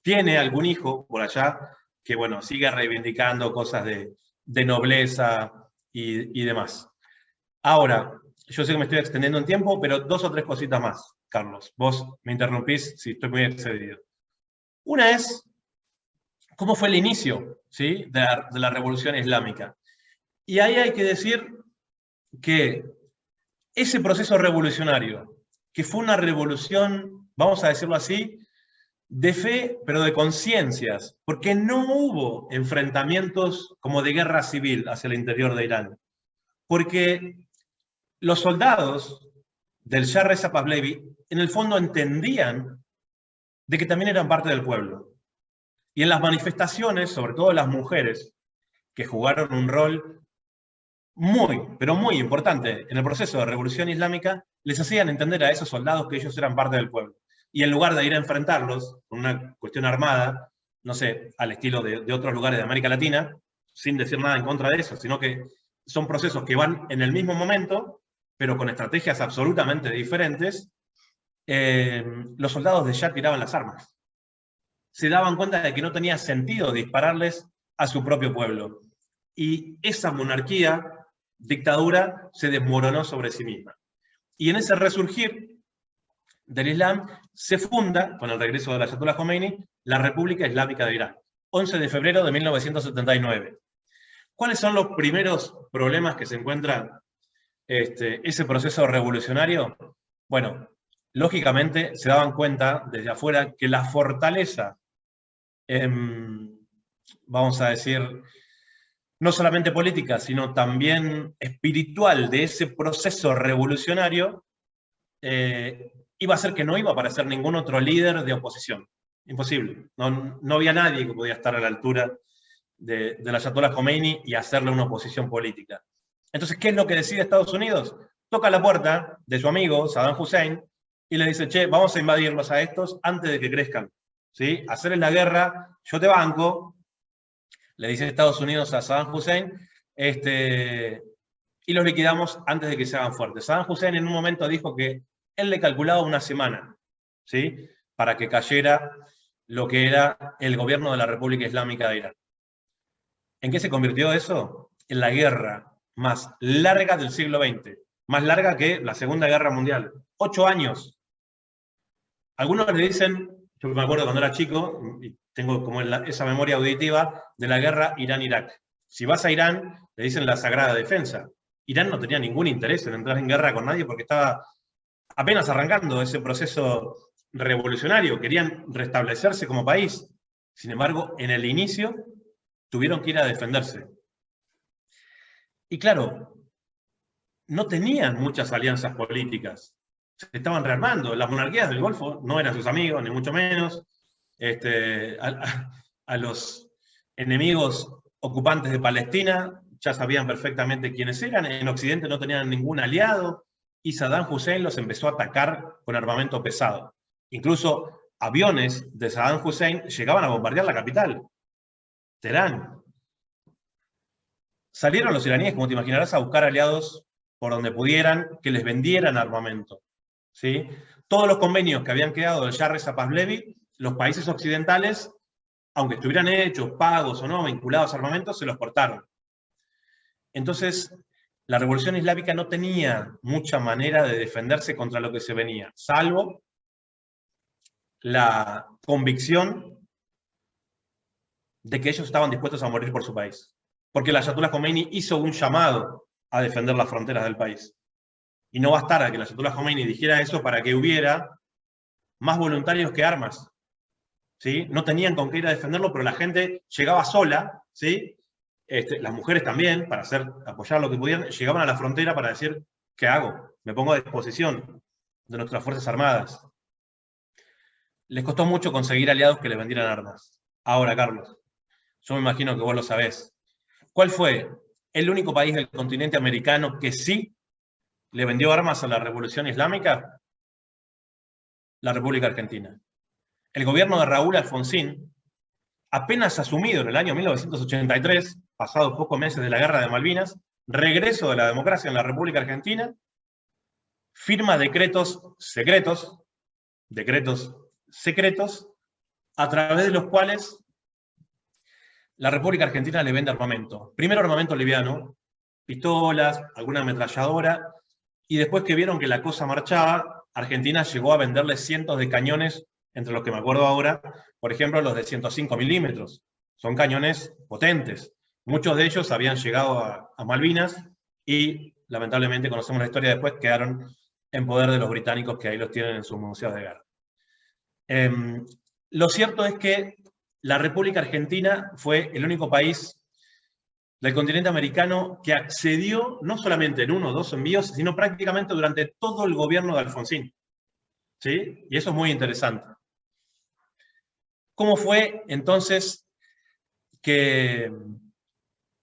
Tiene algún hijo por allá que, bueno, sigue reivindicando cosas de nobleza y demás. Ahora, yo sé que me estoy extendiendo en tiempo, pero 2 o 3 cositas más, Carlos. Vos me interrumpís si estoy muy excedido. Una es, ¿cómo fue el inicio, ¿sí?, de la revolución islámica? Y ahí hay que decir que ese proceso revolucionario, que fue una revolución, vamos a decirlo así, de fe, pero de conciencias, porque no hubo enfrentamientos como de guerra civil hacia el interior de Irán. Porque los soldados del Shah Reza Pahlavi, en el fondo entendían de que también eran parte del pueblo. Y en las manifestaciones, sobre todo las mujeres, que jugaron un rol muy, pero muy importante en el proceso de revolución islámica, les hacían entender a esos soldados que ellos eran parte del pueblo. Y en lugar de ir a enfrentarlos con una cuestión armada, no sé, al estilo de otros lugares de América Latina, sin decir nada en contra de eso, sino que son procesos que van en el mismo momento, pero con estrategias absolutamente diferentes, los soldados de Shah tiraban las armas. Se daban cuenta de que no tenía sentido dispararles a su propio pueblo. Y esa monarquía, dictadura, se desmoronó sobre sí misma. Y en ese resurgir del Islam se funda, con el regreso del ayatolá Khomeini, la República Islámica de Irán, 11 de febrero de 1979. ¿Cuáles son los primeros problemas que se encuentra ese proceso revolucionario? Bueno, lógicamente se daban cuenta desde afuera que la fortaleza, vamos a decir, no solamente política, sino también espiritual de ese proceso revolucionario, iba a ser que no iba a aparecer ningún otro líder de oposición. Imposible. No había nadie que podía estar a la altura del ayatolá Khomeini y hacerle una oposición política. Entonces, ¿qué es lo que decide Estados Unidos? Toca la puerta de su amigo Saddam Hussein y le dice, che, vamos a invadirlos a estos antes de que crezcan, ¿sí? Hacerles la guerra, yo te banco, le dice Estados Unidos a Saddam Hussein, y los liquidamos antes de que se hagan fuertes. Saddam Hussein en un momento dijo que él le calculaba una semana, ¿sí?, para que cayera lo que era el gobierno de la República Islámica de Irán. ¿En qué se convirtió eso? En la guerra más larga del siglo XX, más larga que la Segunda Guerra Mundial. 8 años. Algunos le dicen, yo me acuerdo cuando era chico, y tengo como esa memoria auditiva de la guerra Irán-Irak. Si vas a Irán, le dicen la Sagrada Defensa. Irán no tenía ningún interés en entrar en guerra con nadie porque estaba apenas arrancando ese proceso revolucionario. Querían restablecerse como país. Sin embargo, en el inicio tuvieron que ir a defenderse. Y claro, no tenían muchas alianzas políticas. Se estaban rearmando. Las monarquías del Golfo no eran sus amigos, ni mucho menos. A los enemigos ocupantes de Palestina ya sabían perfectamente quiénes eran. En Occidente no tenían ningún aliado. Y Saddam Hussein los empezó a atacar con armamento pesado. Incluso aviones de Saddam Hussein llegaban a bombardear la capital, Teherán. salieron los iraníes, como te imaginarás, a buscar aliados por donde pudieran, que les vendieran armamento, ¿sí? Todos los convenios que habían quedado del Shah Reza Pahlavi, los países occidentales, aunque estuvieran hechos, pagos o no, vinculados a armamentos, se los cortaron. Entonces, la Revolución Islámica no tenía mucha manera de defenderse contra lo que se venía, salvo la convicción de que ellos estaban dispuestos a morir por su país. Porque el Ayatollah Khomeini hizo un llamado a defender las fronteras del país. Y no bastara que el Ayatollah Khomeini dijera eso para que hubiera más voluntarios que armas. ¿Sí? No tenían con qué ir a defenderlo, pero la gente llegaba sola, ¿sí? Las mujeres también, para apoyar lo que pudieran, llegaban a la frontera para decir, ¿qué hago? Me pongo a disposición de nuestras Fuerzas Armadas. Les costó mucho conseguir aliados que les vendieran armas. Ahora, Carlos, yo me imagino que vos lo sabés. ¿Cuál fue el único país del continente americano que sí le vendió armas a la Revolución Islámica? La República Argentina. El gobierno de Raúl Alfonsín, apenas asumido en el año 1983, pasados pocos meses de la Guerra de Malvinas, regreso de la democracia en la República Argentina, firma decretos secretos, a través de los cuales la República Argentina le vende armamento. Primero armamento liviano, pistolas, alguna ametralladora, y después que vieron que la cosa marchaba, Argentina llegó a venderle cientos de cañones, entre los que me acuerdo ahora, por ejemplo, los de 105 milímetros. Son cañones potentes. Muchos de ellos habían llegado a Malvinas y, lamentablemente, conocemos la historia después, quedaron en poder de los británicos, que ahí los tienen en sus museos de guerra. Lo cierto es que la República Argentina fue el único país del continente americano que accedió no solamente en 1 o 2 envíos, sino prácticamente durante todo el gobierno de Alfonsín. ¿Sí? Y eso es muy interesante. ¿Cómo fue entonces que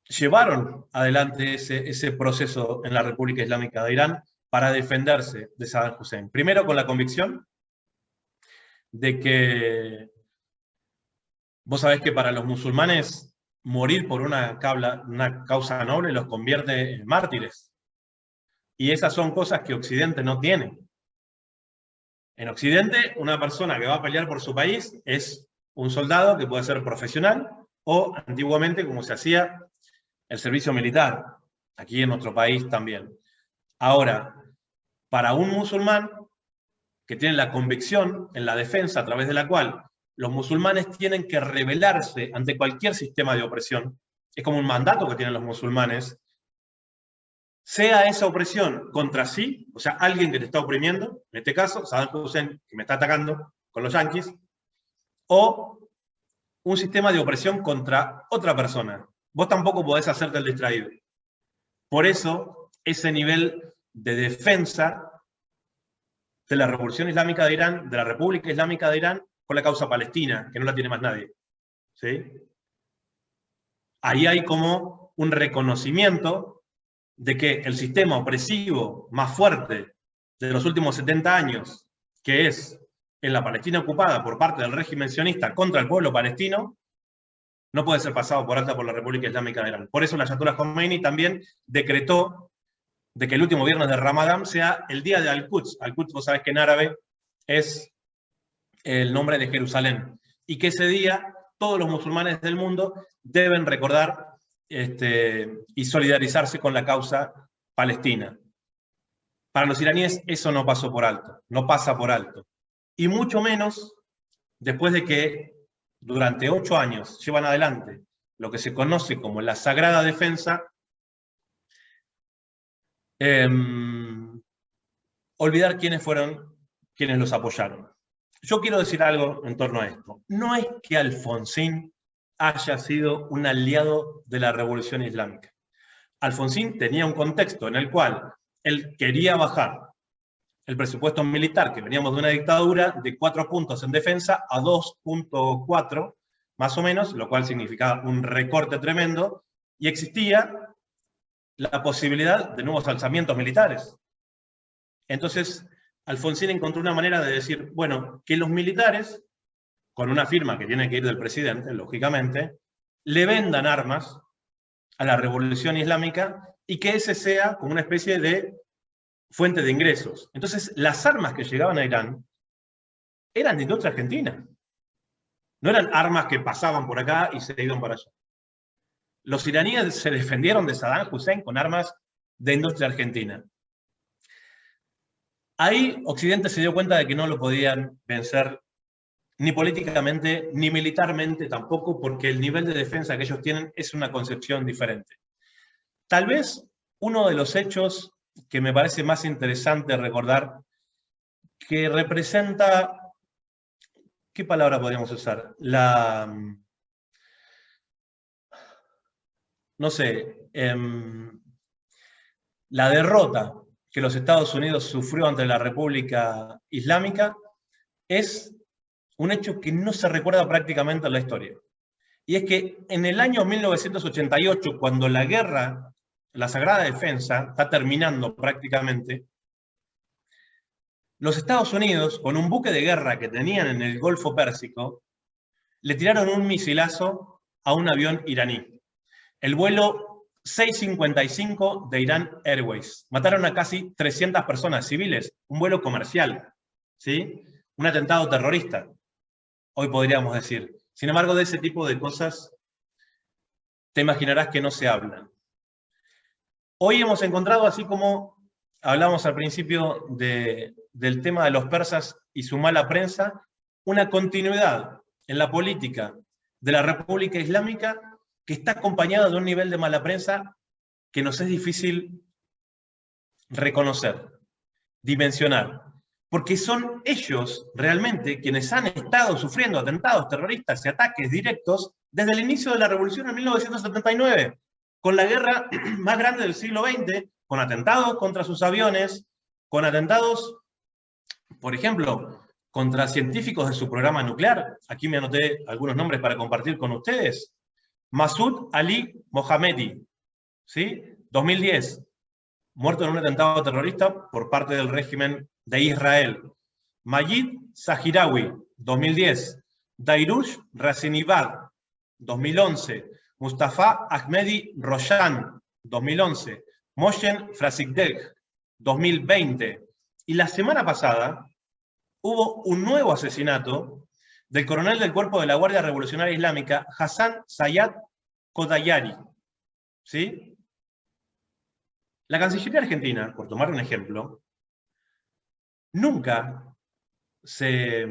llevaron adelante ese proceso en la República Islámica de Irán para defenderse de Saddam Hussein? Primero con la convicción de que vos sabés que para los musulmanes morir por una causa noble los convierte en mártires. Y esas son cosas que Occidente no tiene. En Occidente, una persona que va a pelear por su país es un soldado que puede ser profesional o, antiguamente, como se hacía, el servicio militar. Aquí en nuestro país también. Ahora, para un musulmán que tiene la convicción en la defensa a través de la cual los musulmanes tienen que rebelarse ante cualquier sistema de opresión, es como un mandato que tienen los musulmanes, sea esa opresión contra sí, o sea, alguien que te está oprimiendo, en este caso, Saddam Hussein, que me está atacando con los yanquis, o un sistema de opresión contra otra persona. Vos tampoco podés hacerte el distraído. Por eso, ese nivel de defensa de la Revolución Islámica de Irán, de la República Islámica de Irán, por la causa palestina, que no la tiene más nadie. ¿Sí? Ahí hay como un reconocimiento de que el sistema opresivo más fuerte de los últimos 70 años, que es en la Palestina ocupada por parte del régimen sionista contra el pueblo palestino, no puede ser pasado por alta por la República Islámica de Irán. Por eso el Ayatollah Khomeini también decretó de que el último viernes de Ramadán sea el día de Al-Quds. Al-Quds, vos sabés que en árabe es el nombre de Jerusalén. Y que ese día todos los musulmanes del mundo deben recordar y solidarizarse con la causa palestina. Para los iraníes eso no pasó por alto, no pasa por alto. Y mucho menos después de que durante 8 años llevan adelante lo que se conoce como la Sagrada Defensa, olvidar quiénes fueron quienes los apoyaron. Yo quiero decir algo en torno a esto. No es que Alfonsín haya sido un aliado de la Revolución Islámica. Alfonsín tenía un contexto en el cual él quería bajar el presupuesto militar, que veníamos de una dictadura, de 4 puntos en defensa a 2.4, más o menos, lo cual significaba un recorte tremendo, y existía la posibilidad de nuevos alzamientos militares. Entonces, Alfonsín encontró una manera de decir, bueno, que los militares, con una firma que tiene que ir del presidente, lógicamente, le vendan armas a la revolución islámica y que ese sea como una especie de fuente de ingresos. Entonces, las armas que llegaban a Irán eran de industria argentina. No eran armas que pasaban por acá y se iban para allá. Los iraníes se defendieron de Saddam Hussein con armas de industria argentina. Ahí Occidente se dio cuenta de que no lo podían vencer ni políticamente, ni militarmente tampoco, porque el nivel de defensa que ellos tienen es una concepción diferente. Tal vez uno de los hechos que me parece más interesante recordar, que representa, ¿qué palabra podríamos usar? La derrota que los Estados Unidos sufrió ante la República Islámica es un hecho que no se recuerda prácticamente en la historia. Y es que en el año 1988, cuando la guerra, la Sagrada Defensa, está terminando prácticamente, los Estados Unidos, con un buque de guerra que tenían en el Golfo Pérsico, le tiraron un misilazo a un avión iraní. El vuelo 655 de Iran Airways. Mataron a casi 300 personas civiles, un vuelo comercial, ¿sí? Un atentado terrorista, hoy podríamos decir. Sin embargo, de ese tipo de cosas te imaginarás que no se hablan. Hoy hemos encontrado, así como hablamos al principio del tema de los persas y su mala prensa, una continuidad en la política de la República Islámica que está acompañada de un nivel de mala prensa que nos es difícil reconocer, dimensionar, porque son ellos realmente quienes han estado sufriendo atentados terroristas y ataques directos desde el inicio de la revolución en 1979, con la guerra más grande del siglo XX, con atentados contra sus aviones, con atentados, por ejemplo, contra científicos de su programa nuclear. Aquí me anoté algunos nombres para compartir con ustedes. Masoud Ali Mohammedi, ¿sí? 2010, muerto en un atentado terrorista por parte del régimen de Israel. Majid Zahirawi, 2010. Dairush Razinibad, 2011. Mustafa Ahmedi Roshan, 2011. Moshen Frasikdeh, 2020. Y la semana pasada hubo un nuevo asesinato del coronel del Cuerpo de la Guardia Revolucionaria Islámica, Hassan Sayyad Kodayari. ¿Sí? La Cancillería Argentina, por tomar un ejemplo, nunca se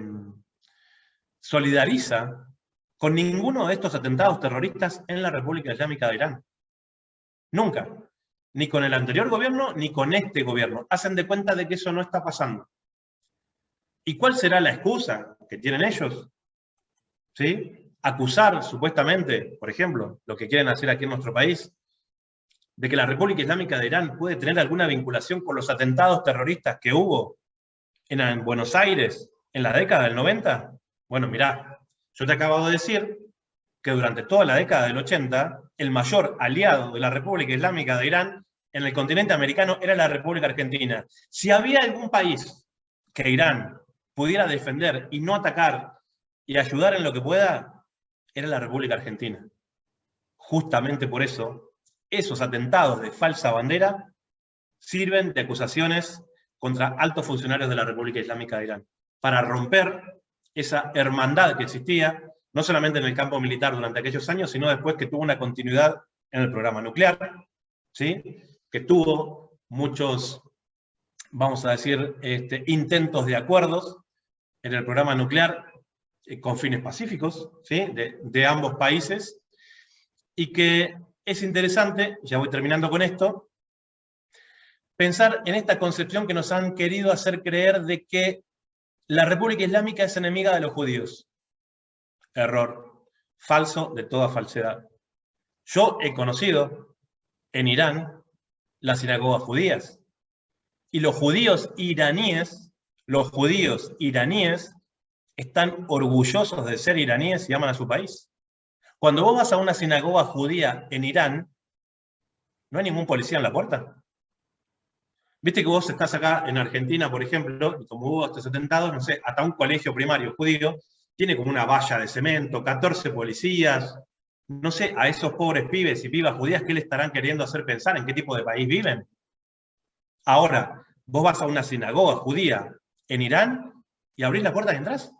solidariza con ninguno de estos atentados terroristas en la República Islámica de Irán. Nunca. Ni con el anterior gobierno, ni con este gobierno. Hacen de cuenta de que eso no está pasando. ¿Y cuál será la excusa que tienen ellos? ¿Sí? Acusar, supuestamente, por ejemplo, lo que quieren hacer aquí en nuestro país, de que la República Islámica de Irán puede tener alguna vinculación con los atentados terroristas que hubo en Buenos Aires en la década del 90. Bueno, mirá, yo te acabo de decir que durante toda la década del 80, el mayor aliado de la República Islámica de Irán en el continente americano era la República Argentina. Si había algún país que Irán pudiera defender y no atacar y ayudar en lo que pueda, era la República Argentina. Justamente por eso, esos atentados de falsa bandera sirven de acusaciones contra altos funcionarios de la República Islámica de Irán, para romper esa hermandad que existía, no solamente en el campo militar durante aquellos años, sino después que tuvo una continuidad en el programa nuclear, ¿sí? Que tuvo muchos, vamos a decir, intentos de acuerdos en el programa nuclear con fines pacíficos, ¿sí? de ambos países, y que es interesante, ya voy terminando con esto, pensar en esta concepción que nos han querido hacer creer de que la República Islámica es enemiga de los judíos. Error. Falso de toda falsedad. Yo he conocido en Irán las sinagogas judías. Y los judíos iraníes están orgullosos de ser iraníes y aman a su país. Cuando vos vas a una sinagoga judía en Irán, no hay ningún policía en la puerta. Viste que vos estás acá en Argentina, por ejemplo, y como hubo estos atentados, no sé, hasta un colegio primario judío tiene como una valla de cemento, 14 policías, no sé, a esos pobres pibes y pibas judías, ¿qué le estarán queriendo hacer pensar? ¿En qué tipo de país viven? Ahora, vos vas a una sinagoga judía en Irán y abrís la puerta y entrás.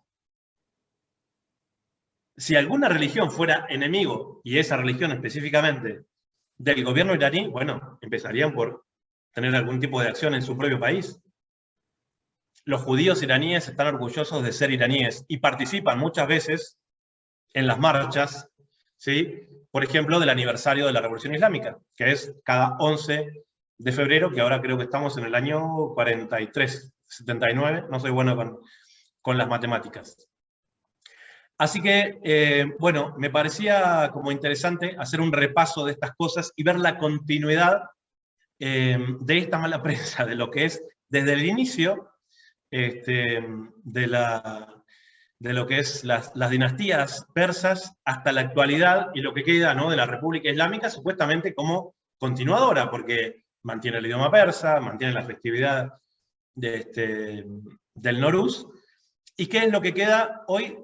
Si alguna religión fuera enemigo, y esa religión específicamente, del gobierno iraní, bueno, empezarían por tener algún tipo de acción en su propio país. Los judíos iraníes están orgullosos de ser iraníes y participan muchas veces en las marchas, ¿sí? Por ejemplo, del aniversario de la Revolución Islámica, que es cada 11 de febrero, que ahora creo que estamos en el año 43, 79, no soy bueno con las matemáticas. Así que, bueno, me parecía como interesante hacer un repaso de estas cosas y ver la continuidad de esta mala prensa, de lo que es desde el inicio de lo que es las dinastías persas hasta la actualidad y lo que queda, ¿no?, de la República Islámica, supuestamente como continuadora, porque mantiene el idioma persa, mantiene la festividad del Noruz. ¿Y qué es lo que queda hoy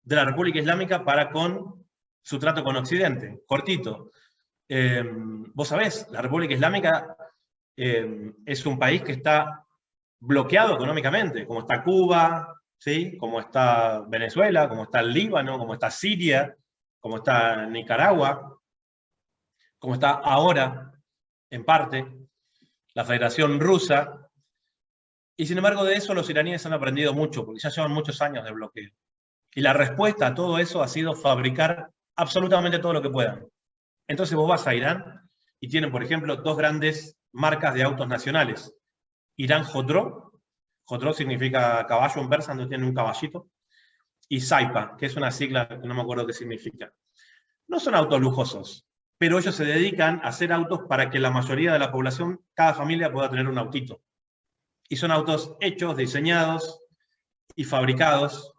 de la República Islámica para con su trato con Occidente? Cortito. Vos sabés, la República Islámica es un país que está bloqueado económicamente, como está Cuba, ¿sí?, como está Venezuela, como está el Líbano, como está Siria, como está Nicaragua, como está ahora, en parte, la Federación Rusa. Y sin embargo de eso los iraníes han aprendido mucho, porque ya llevan muchos años de bloqueo. Y la respuesta a todo eso ha sido fabricar absolutamente todo lo que puedan. Entonces vos vas a Irán y tienen, por ejemplo, dos grandes marcas de autos nacionales. Irán Khodro, Khodro significa caballo en persa, donde tiene un caballito, y Saipa, que es una sigla que no me acuerdo qué significa. No son autos lujosos, pero ellos se dedican a hacer autos para que la mayoría de la población, cada familia pueda tener un autito. Y son autos hechos, diseñados y fabricados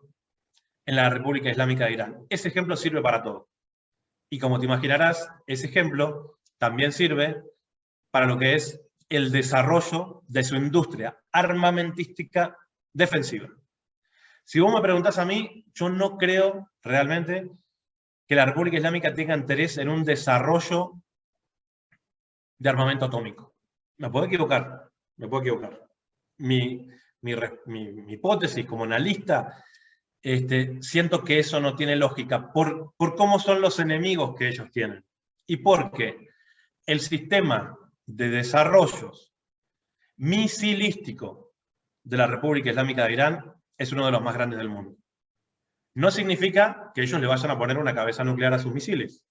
en la República Islámica de Irán. Ese ejemplo sirve para todo. Y como te imaginarás, ese ejemplo también sirve para lo que es el desarrollo de su industria armamentística defensiva. Si vos me preguntás a mí, yo no creo realmente que la República Islámica tenga interés en un desarrollo de armamento atómico. Me puedo equivocar, me puedo equivocar. Mi hipótesis como analista, siento que eso no tiene lógica por cómo son los enemigos que ellos tienen. Y porque el sistema de desarrollos misilístico de la República Islámica de Irán es uno de los más grandes del mundo. No significa que ellos le vayan a poner una cabeza nuclear a sus misiles.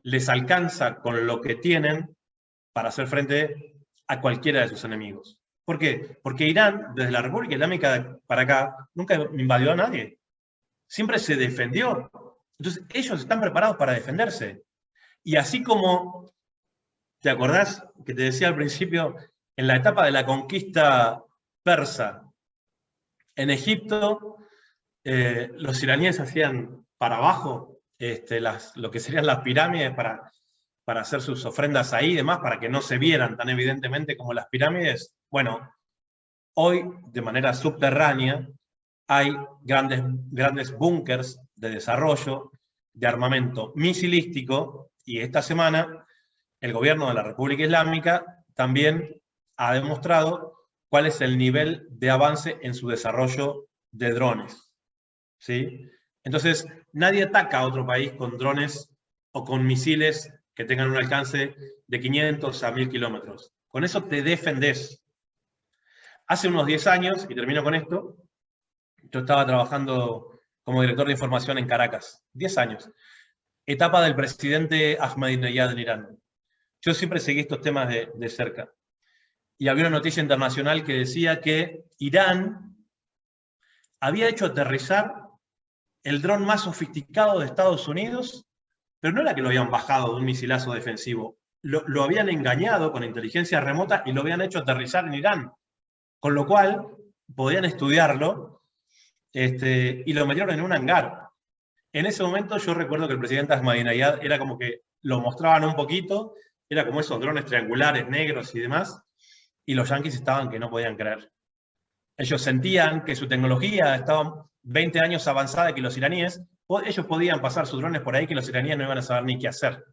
Les alcanza con lo que tienen para hacer frente a cualquiera de sus enemigos. ¿Por qué? Porque Irán, desde la República Islámica para acá, nunca invadió a nadie. Siempre se defendió. Entonces, ellos están preparados para defenderse. Y así como, ¿te acordás que te decía al principio, en la etapa de la conquista persa, en Egipto, los iraníes hacían para abajo lo que serían las pirámides para hacer sus ofrendas ahí y demás, para que no se vieran tan evidentemente como las pirámides? Bueno, hoy, de manera subterránea, hay grandes búnkers de desarrollo de armamento misilístico, y esta semana el gobierno de la República Islámica también ha demostrado cuál es el nivel de avance en su desarrollo de drones, ¿sí? Entonces, nadie ataca a otro país con drones o con misiles que tengan un alcance de 500 a 1000 kilómetros. Con eso te defendés. Hace unos 10 años, y termino con esto, yo estaba trabajando como director de información en Caracas. 10 años. Etapa del presidente Ahmadinejad en Irán. Yo siempre seguí estos temas de cerca. Y había una noticia internacional que decía que Irán había hecho aterrizar el dron más sofisticado de Estados Unidos, pero no era que lo habían bajado de un misilazo defensivo. Lo habían engañado con inteligencia remota y lo habían hecho aterrizar en Irán. Con lo cual, podían estudiarlo y lo metieron en un hangar. En ese momento yo recuerdo que el presidente Ahmadinejad era como que lo mostraban un poquito, era como esos drones triangulares, negros y demás, y los yanquis estaban que no podían creer. Ellos sentían que su tecnología estaba 20 años avanzada que los iraníes, ellos podían pasar sus drones por ahí que los iraníes no iban a saber ni qué hacer.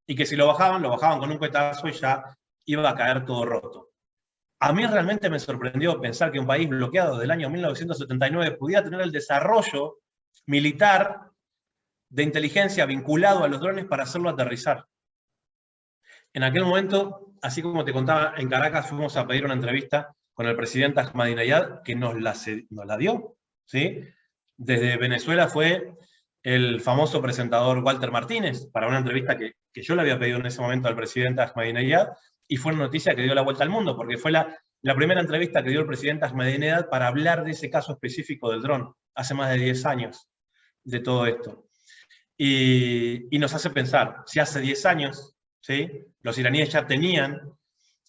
Y que si lo bajaban con un cuetazo y ya iba a caer todo roto. A mí realmente me sorprendió pensar que un país bloqueado desde el año 1979 pudiera tener el desarrollo militar de inteligencia vinculado a los drones para hacerlo aterrizar. En aquel momento, así como te contaba, en Caracas fuimos a pedir una entrevista con el presidente Ahmadinejad, que nos la dio, ¿sí? Desde Venezuela fue el famoso presentador Walter Martínez, para una entrevista que yo le había pedido en ese momento al presidente Ahmadinejad, y fue una noticia que dio la vuelta al mundo, porque fue la primera entrevista que dio el presidente Ahmadinejad para hablar de ese caso específico del dron, hace más de 10 años de todo esto. Y nos hace pensar, si hace 10 años, ¿sí?, los iraníes ya tenían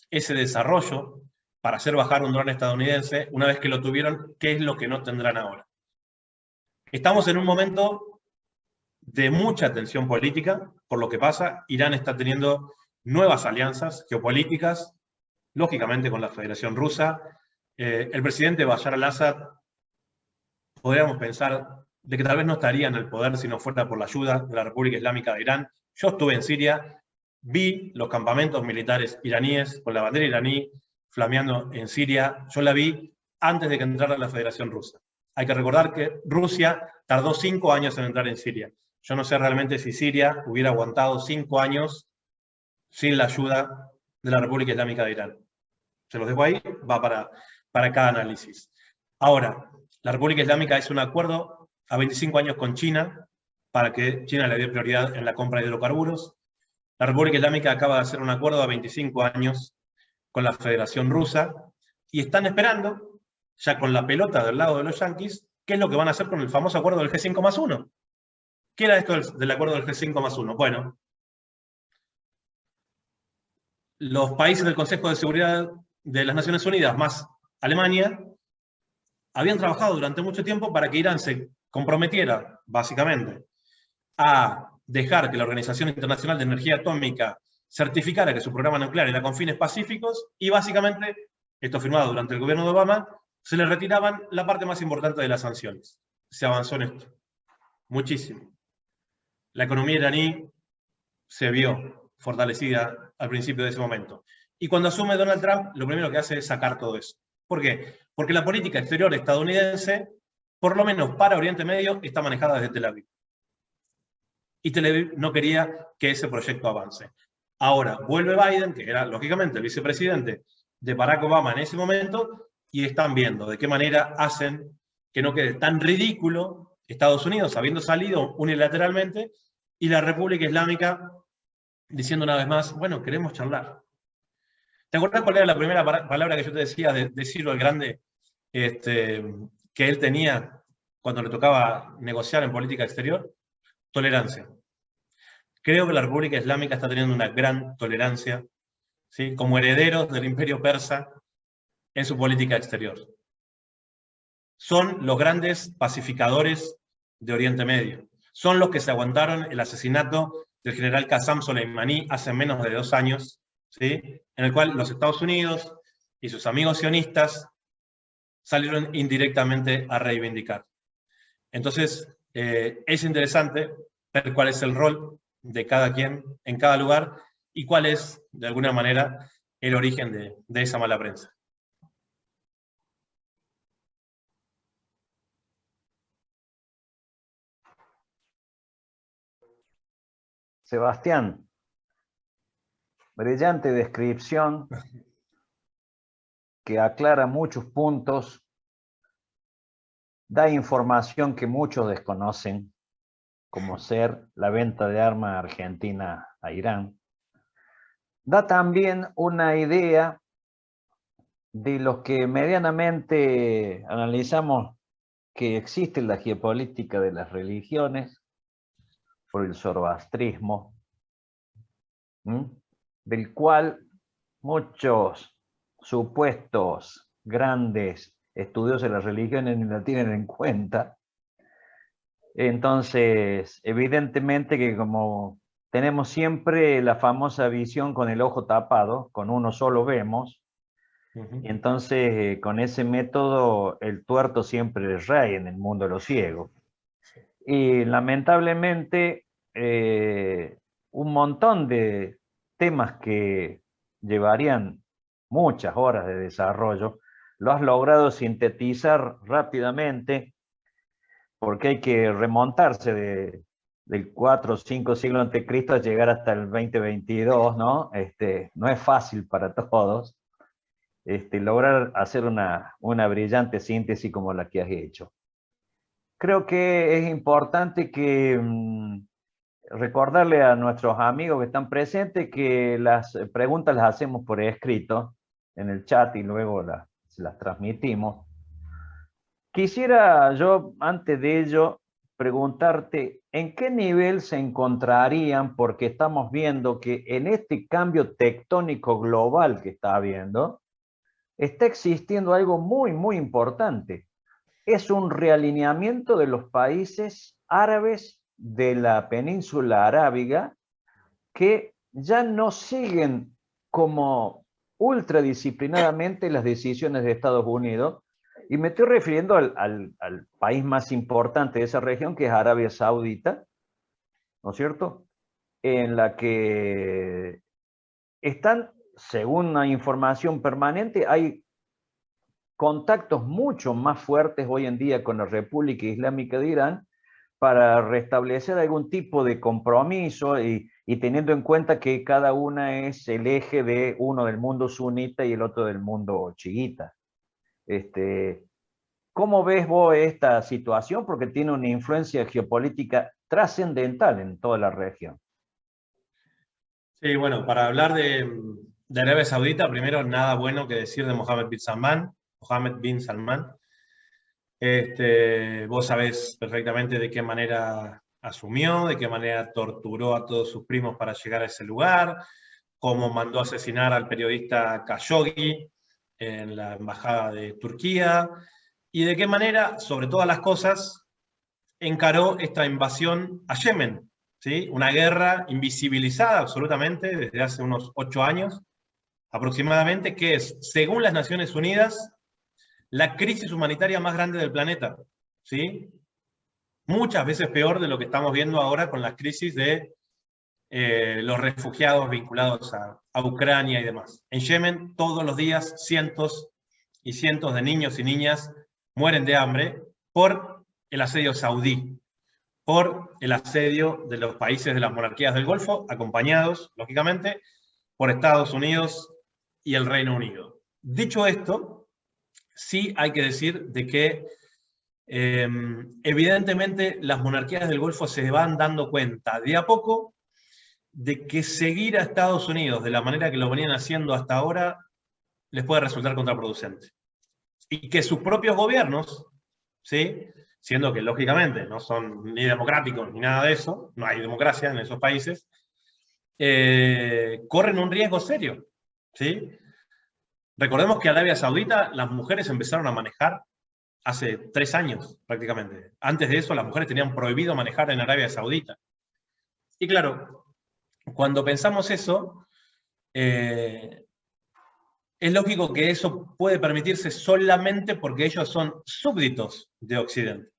ese desarrollo para hacer bajar un dron estadounidense, una vez que lo tuvieron, ¿qué es lo que no tendrán ahora? Estamos en un momento de mucha tensión política, por lo que pasa, Irán está teniendo nuevas alianzas geopolíticas, lógicamente con la Federación Rusa. El presidente Bashar al-Assad, podríamos pensar de que tal vez no estaría en el poder si no fuera por la ayuda de la República Islámica de Irán. Yo estuve en Siria, vi los campamentos militares iraníes con la bandera iraní flameando en Siria. Yo la vi antes de que entrara la Federación Rusa. Hay que recordar que Rusia tardó 5 años en entrar en Siria. Yo no sé realmente si Siria hubiera aguantado 5 años sin la ayuda de la República Islámica de Irán. Se los dejo ahí, va para cada análisis. Ahora, la República Islámica hizo un acuerdo a 25 años con China, para que China le dé prioridad en la compra de hidrocarburos. La República Islámica acaba de hacer un acuerdo a 25 años con la Federación Rusa, y están esperando, ya con la pelota del lado de los yanquis, qué es lo que van a hacer con el famoso acuerdo del G5+1. ¿Qué era esto del acuerdo del G5+1? Bueno, los países del Consejo de Seguridad de las Naciones Unidas, más Alemania, habían trabajado durante mucho tiempo para que Irán se comprometiera, básicamente, a dejar que la Organización Internacional de Energía Atómica certificara que su programa nuclear era con fines pacíficos, y básicamente, esto firmado durante el gobierno de Obama, se le retiraban la parte más importante de las sanciones. Se avanzó en esto. Muchísimo. La economía iraní se vio fortalecida al principio de ese momento. Y cuando asume Donald Trump, lo primero que hace es sacar todo eso. ¿Por qué? Porque la política exterior estadounidense, por lo menos para Oriente Medio, está manejada desde Tel Aviv. Y Tel Aviv no quería que ese proyecto avance. Ahora vuelve Biden, que era lógicamente el vicepresidente de Barack Obama en ese momento, y están viendo de qué manera hacen que no quede tan ridículo Estados Unidos habiendo salido unilateralmente y la República Islámica diciendo una vez más, bueno, queremos charlar. ¿Te acuerdas cuál era la primera palabra que yo te decía de Ciro el Grande, que él tenía cuando le tocaba negociar en política exterior? Tolerancia. Creo que la República Islámica está teniendo una gran tolerancia, ¿sí?, como herederos del Imperio Persa en su política exterior. Son los grandes pacificadores de Oriente Medio. Son los que se aguantaron el asesinato del general Qasem Soleimani hace menos de 2 años, ¿sí?, en el cual los Estados Unidos y sus amigos sionistas salieron indirectamente a reivindicar. Entonces, es interesante ver cuál es el rol de cada quien en cada lugar y cuál es, de alguna manera, el origen de esa mala prensa. Sebastián, brillante descripción que aclara muchos puntos, da información que muchos desconocen, como ser la venta de armas argentina a Irán. Da también una idea de los que medianamente analizamos que existe la geopolítica de las religiones por el zoroastrismo, del cual muchos supuestos grandes estudiosos de las religiones ni la tienen en cuenta. Entonces, evidentemente que como tenemos siempre la famosa visión con el ojo tapado, con uno solo vemos, Y entonces, con ese método, el tuerto siempre es rey en el mundo de los ciegos. Y lamentablemente, un montón de temas que llevarían muchas horas de desarrollo, lo has logrado sintetizar rápidamente, porque hay que remontarse del 4 o 5 siglos antes de Cristo a llegar hasta el 2022, ¿no? No es fácil para todos lograr hacer una brillante síntesis como la que has hecho. Creo que es importante que recordarle a nuestros amigos que están presentes que las preguntas las hacemos por escrito en el chat y luego las transmitimos. Quisiera yo, antes de ello, preguntarte en qué nivel se encontrarían, porque estamos viendo que en este cambio tectónico global que está habiendo, está existiendo algo muy, muy importante. Es un realineamiento de los países árabes de la península arábiga que ya no siguen como ultradisciplinadamente las decisiones de Estados Unidos, y me estoy refiriendo al país más importante de esa región, que es Arabia Saudita, ¿no es cierto? En la que están, según una información permanente, hay contactos mucho más fuertes hoy en día con la República Islámica de Irán para restablecer algún tipo de compromiso y teniendo en cuenta que cada una es el eje de uno del mundo sunita y el otro del mundo chiita. ¿Cómo ves vos esta situación? Porque tiene una influencia geopolítica trascendental en toda la región. Sí, bueno, para hablar de Arabia Saudita, primero nada bueno que decir de Mohammed bin Salman. Vos sabés perfectamente de qué manera asumió, de qué manera torturó a todos sus primos para llegar a ese lugar, cómo mandó asesinar al periodista Khashoggi en la embajada de Turquía, y de qué manera, sobre todas las cosas, encaró esta invasión a Yemen, ¿sí? Una guerra invisibilizada absolutamente desde hace unos 8 años aproximadamente, que es, según las Naciones Unidas, la crisis humanitaria más grande del planeta, ¿sí? Muchas veces peor de lo que estamos viendo ahora con las crisis de los refugiados vinculados a Ucrania y demás. En Yemen, todos los días, cientos y cientos de niños y niñas mueren de hambre por el asedio saudí, por el asedio de los países de las monarquías del Golfo, acompañados, lógicamente, por Estados Unidos y el Reino Unido. Dicho esto, sí hay que decir de que evidentemente las monarquías del Golfo se van dando cuenta de a poco de que seguir a Estados Unidos de la manera que lo venían haciendo hasta ahora les puede resultar contraproducente. Y que sus propios gobiernos, ¿sí? Siendo que lógicamente no son ni democráticos ni nada de eso, no hay democracia en esos países, corren un riesgo serio, ¿sí? Recordemos que en Arabia Saudita las mujeres empezaron a manejar hace 3 años prácticamente. Antes de eso las mujeres tenían prohibido manejar en Arabia Saudita. Y claro, cuando pensamos eso, es lógico que eso puede permitirse solamente porque ellos son súbditos de Occidente.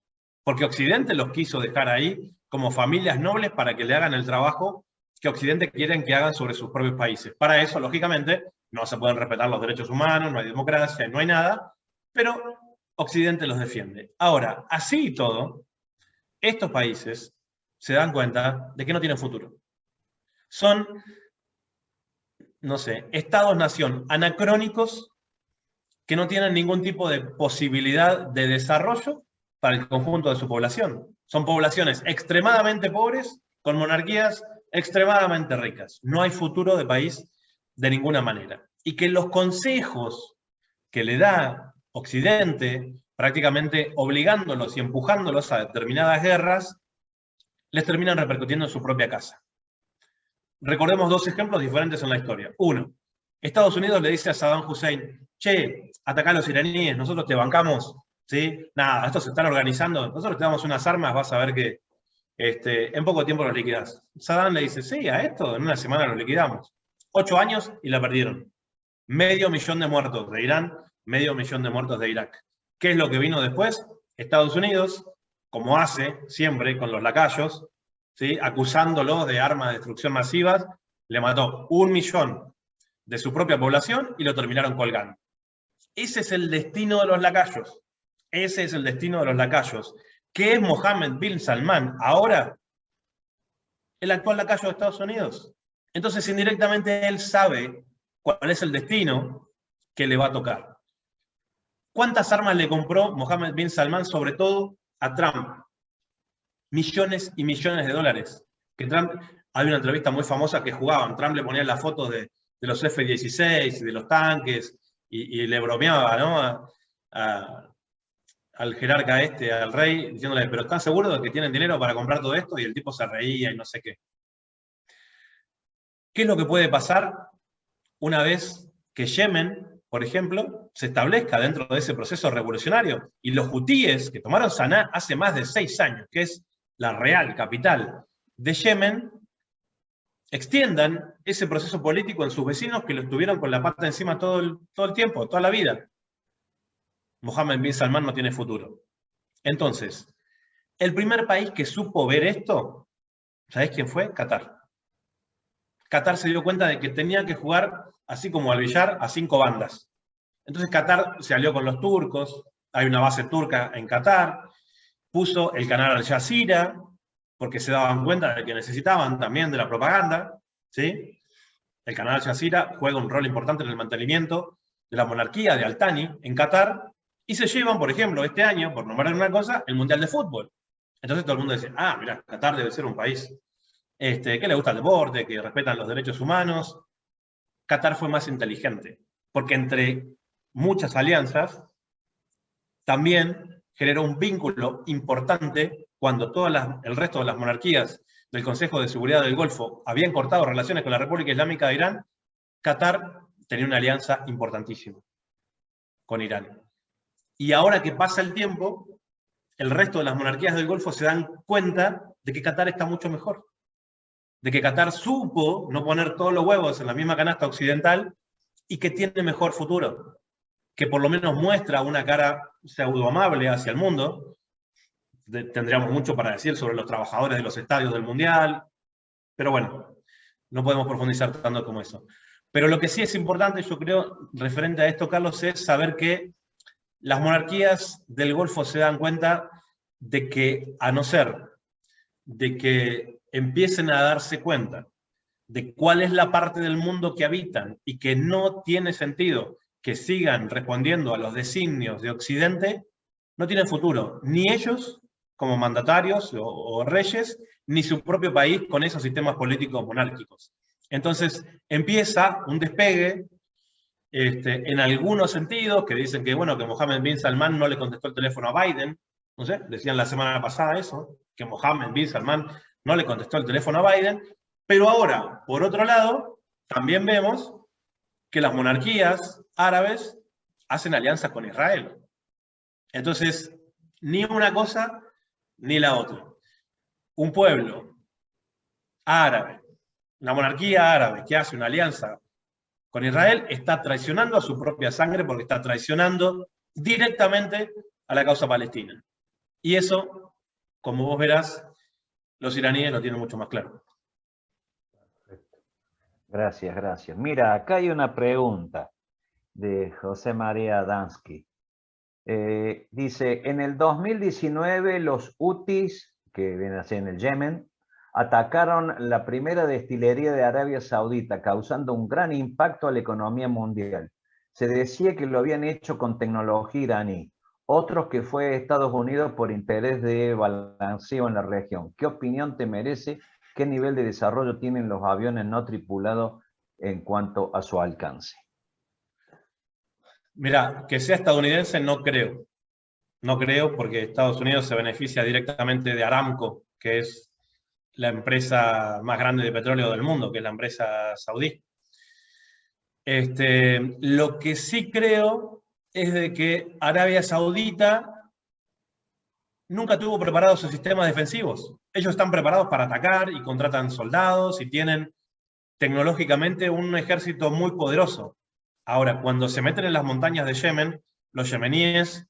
Porque Occidente los quiso dejar ahí como familias nobles para que le hagan el trabajo que Occidente quieren que hagan sobre sus propios países. Para eso, lógicamente, no se pueden respetar los derechos humanos, no hay democracia, no hay nada, pero Occidente los defiende. Ahora, así y todo, estos países se dan cuenta de que no tienen futuro. Son, no sé, estados-nación anacrónicos que no tienen ningún tipo de posibilidad de desarrollo para el conjunto de su población. Son poblaciones extremadamente pobres con monarquías extremadamente ricas. No hay futuro de país de ninguna manera. Y que los consejos que le da Occidente, prácticamente obligándolos y empujándolos a determinadas guerras, les terminan repercutiendo en su propia casa. Recordemos 2 ejemplos diferentes en la historia. Uno, Estados Unidos le dice a Saddam Hussein, che, atacá a los iraníes, nosotros te bancamos, ¿sí? Nada, estos se están organizando, nosotros te damos unas armas, vas a ver que en poco tiempo los liquidás. Saddam le dice, sí, a esto en una semana los liquidamos. 8 años y la perdieron. 500.000 de muertos de Irán, 500.000 de muertos de Irak. ¿Qué es lo que vino después? Estados Unidos, como hace siempre con los lacayos, ¿sí?, acusándolos de armas de destrucción masivas, le mató 1 millón de su propia población y lo terminaron colgando. Ese es el destino de los lacayos. Ese es el destino de los lacayos. ¿Qué es Mohammed bin Salman ahora? El actual lacayo de Estados Unidos. Entonces, indirectamente, él sabe cuál es el destino que le va a tocar. ¿Cuántas armas le compró Mohammed bin Salman, sobre todo a Trump? Millones y millones de dólares. Que Trump, hay una entrevista muy famosa que jugaban. Trump le ponía las fotos de los F-16 y de los tanques y le bromeaba, ¿no?, al jerarca al rey, diciéndole, pero ¿están seguros de que tienen dinero para comprar todo esto? Y el tipo se reía y no sé qué. ¿Qué es lo que puede pasar una vez que Yemen, por ejemplo, se establezca dentro de ese proceso revolucionario? Y los hutíes, que tomaron Saná hace más de 6 años, que es la real capital de Yemen, extiendan ese proceso político en sus vecinos que lo estuvieron con la pata encima todo el tiempo, toda la vida. Mohammed bin Salman no tiene futuro. Entonces, el primer país que supo ver esto, ¿sabés quién fue? Qatar. Qatar se dio cuenta de que tenía que jugar, así como al billar, a 5 bandas. Entonces Qatar se alió con los turcos, hay una base turca en Qatar, puso el canal Al Jazeera, porque se daban cuenta de que necesitaban también de la propaganda, ¿sí? El canal Al Jazeera juega un rol importante en el mantenimiento de la monarquía de Al Thani en Qatar, y se llevan, por ejemplo, este año, por nombrar una cosa, el Mundial de Fútbol. Entonces todo el mundo dice, ah, mirá, Qatar debe ser un país que le gusta el deporte, que respetan los derechos humanos. Qatar fue más inteligente, porque entre muchas alianzas, también generó un vínculo importante cuando el resto de las monarquías del Consejo de Seguridad del Golfo habían cortado relaciones con la República Islámica de Irán. Qatar tenía una alianza importantísima con Irán. Y ahora que pasa el tiempo, el resto de las monarquías del Golfo se dan cuenta de que Qatar está mucho mejor. De que Qatar supo no poner todos los huevos en la misma canasta occidental y que tiene mejor futuro. Que por lo menos muestra una cara pseudo amable hacia el mundo. Tendríamos mucho para decir sobre los trabajadores de los estadios del Mundial. Pero bueno, no podemos profundizar tanto como eso. Pero lo que sí es importante, yo creo, referente a esto, Carlos, es saber que las monarquías del Golfo se dan cuenta de que, a no ser de que empiecen a darse cuenta de cuál es la parte del mundo que habitan y que no tiene sentido que sigan respondiendo a los designios de Occidente, no tienen futuro, ni ellos como mandatarios o reyes, ni su propio país con esos sistemas políticos monárquicos. Entonces empieza un despegue en algunos sentidos, que dicen que, bueno, que Mohammed bin Salman no le contestó el teléfono a Biden, no sé, decían la semana pasada eso, que Mohammed bin Salman no le contestó el teléfono a Biden, pero ahora, por otro lado, también vemos que las monarquías árabes hacen alianzas con Israel. Entonces, ni una cosa ni la otra. Un pueblo árabe, una monarquía árabe que hace una alianza con Israel, está traicionando a su propia sangre porque está traicionando directamente a la causa palestina. Y eso, como vos verás, los iraníes lo tienen mucho más claro. Gracias, gracias. Mira, acá hay una pregunta de José María Dansky. Dice, en el 2019 los hutis, que vienen a ser en el Yemen, atacaron la primera destilería de Arabia Saudita, causando un gran impacto a la economía mundial. Se decía que lo habían hecho con tecnología iraní, otros que fue Estados Unidos por interés de balanceo en la región. ¿Qué opinión te merece? ¿Qué nivel de desarrollo tienen los aviones no tripulados en cuanto a su alcance? Mira, que sea estadounidense no creo. No creo porque Estados Unidos se beneficia directamente de Aramco, que es la empresa más grande de petróleo del mundo, que es la empresa saudí. Lo que sí creo es de que Arabia Saudita nunca tuvo preparados sus sistemas defensivos. Ellos están preparados para atacar y contratan soldados y tienen tecnológicamente un ejército muy poderoso. Ahora, cuando se meten en las montañas de Yemen, los yemeníes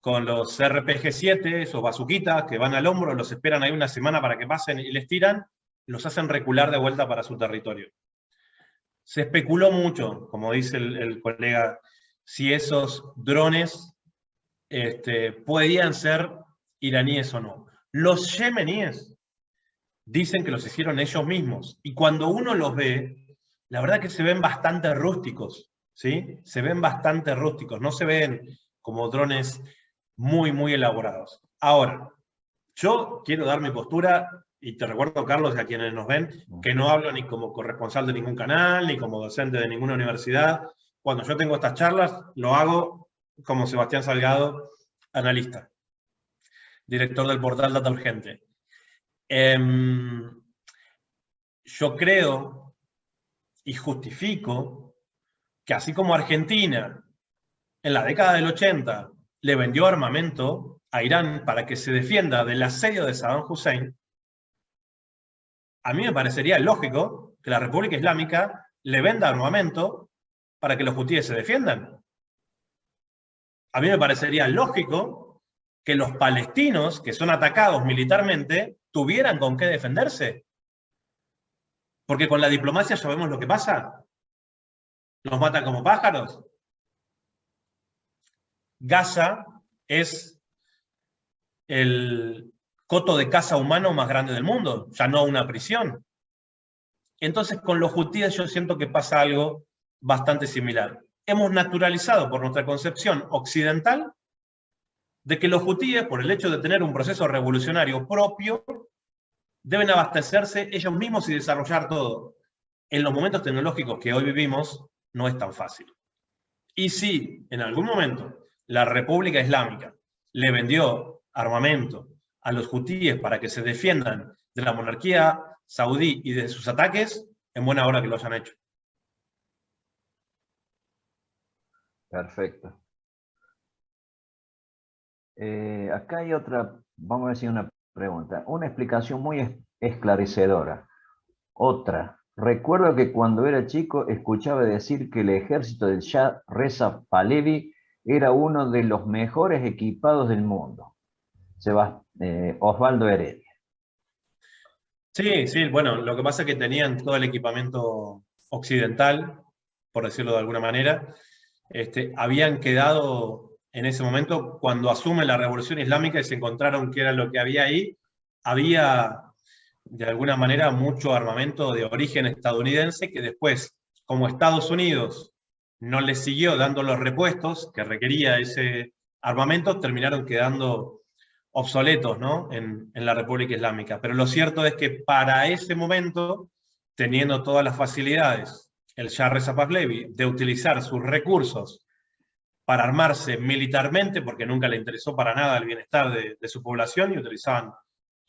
con los RPG-7 o bazuquitas que van al hombro, los esperan ahí una semana para que pasen y les tiran, los hacen recular de vuelta para su territorio. Se especuló mucho, como dice el colega, si esos drones podían ser iraníes o no. Los yemeníes dicen que los hicieron ellos mismos, y cuando uno los ve, la verdad que se ven bastante rústicos, ¿sí? Se ven bastante rústicos, no se ven como drones muy, muy elaborados. Ahora, yo quiero dar mi postura, y te recuerdo, Carlos, y a quienes nos ven, que no hablo ni como corresponsal de ningún canal, ni como docente de ninguna universidad. Cuando yo tengo estas charlas, lo hago como Sebastián Salgado, analista, director del portal Data Urgente. Yo creo y justifico que así como Argentina en la década del 80 le vendió armamento a Irán para que se defienda del asedio de Saddam Hussein, a mí me parecería lógico que la República Islámica le venda armamento para que los hutíes se defiendan. A mí me parecería lógico que los palestinos, que son atacados militarmente, tuvieran con qué defenderse. Porque con la diplomacia sabemos lo que pasa. Nos matan como pájaros. Gaza es el coto de caza humano más grande del mundo, ya no una prisión. Entonces con los hutíes yo siento que pasa algo bastante similar. Hemos naturalizado por nuestra concepción occidental de que los hutíes, por el hecho de tener un proceso revolucionario propio, deben abastecerse ellos mismos y desarrollar todo. En los momentos tecnológicos que hoy vivimos, no es tan fácil. Y si en algún momento la República Islámica le vendió armamento a los hutíes para que se defiendan de la monarquía saudí y de sus ataques, en buena hora que lo hayan hecho. Perfecto. Acá hay otra, vamos a decir una pregunta, una explicación muy esclarecedora. Otra, recuerdo que cuando era chico escuchaba decir que el ejército del Shah Reza Pahlavi era uno de los mejores equipados del mundo. Osvaldo Heredia. Sí, sí, bueno, lo que pasa es que tenían todo el equipamiento occidental, por decirlo de alguna manera. Habían quedado en ese momento, cuando asume la Revolución Islámica y se encontraron que era lo que había ahí, había de alguna manera mucho armamento de origen estadounidense que después, como Estados Unidos no les siguió dando los repuestos que requería ese armamento, terminaron quedando obsoletos, ¿no? en la República Islámica. Pero lo cierto es que para ese momento, teniendo todas las facilidades, el Shah Reza Pahlavi, de utilizar sus recursos para armarse militarmente, porque nunca le interesó para nada el bienestar de su población y utilizaban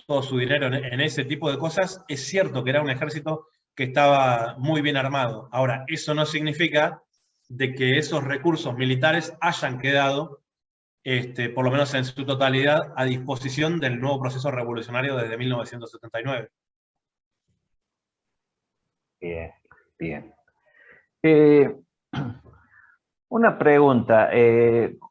todo su dinero en ese tipo de cosas, es cierto que era un ejército que estaba muy bien armado. Ahora, eso no significa de que esos recursos militares hayan quedado, por lo menos en su totalidad, a disposición del nuevo proceso revolucionario desde 1979. Bien, bien. Una pregunta,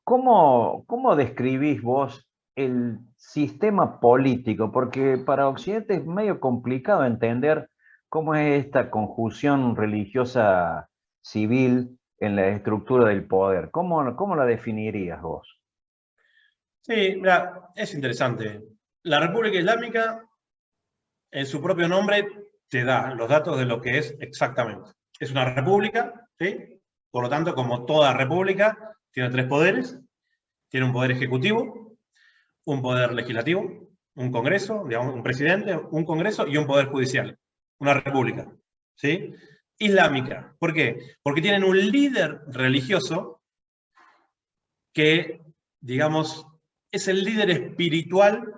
¿cómo describís vos el sistema político? Porque para Occidente es medio complicado entender cómo es esta conjunción religiosa civil en la estructura del poder. ¿Cómo la definirías vos? Sí, mira, es interesante. La República Islámica, en su propio nombre, te da los datos de lo que es exactamente. Es una república, ¿sí? Por lo tanto, como toda república, tiene tres poderes. Tiene un poder ejecutivo, un poder legislativo, un congreso, digamos, un presidente, un congreso y un poder judicial. Una república, ¿sí? Islámica. ¿Por qué? Porque tienen un líder religioso que, digamos, es el líder espiritual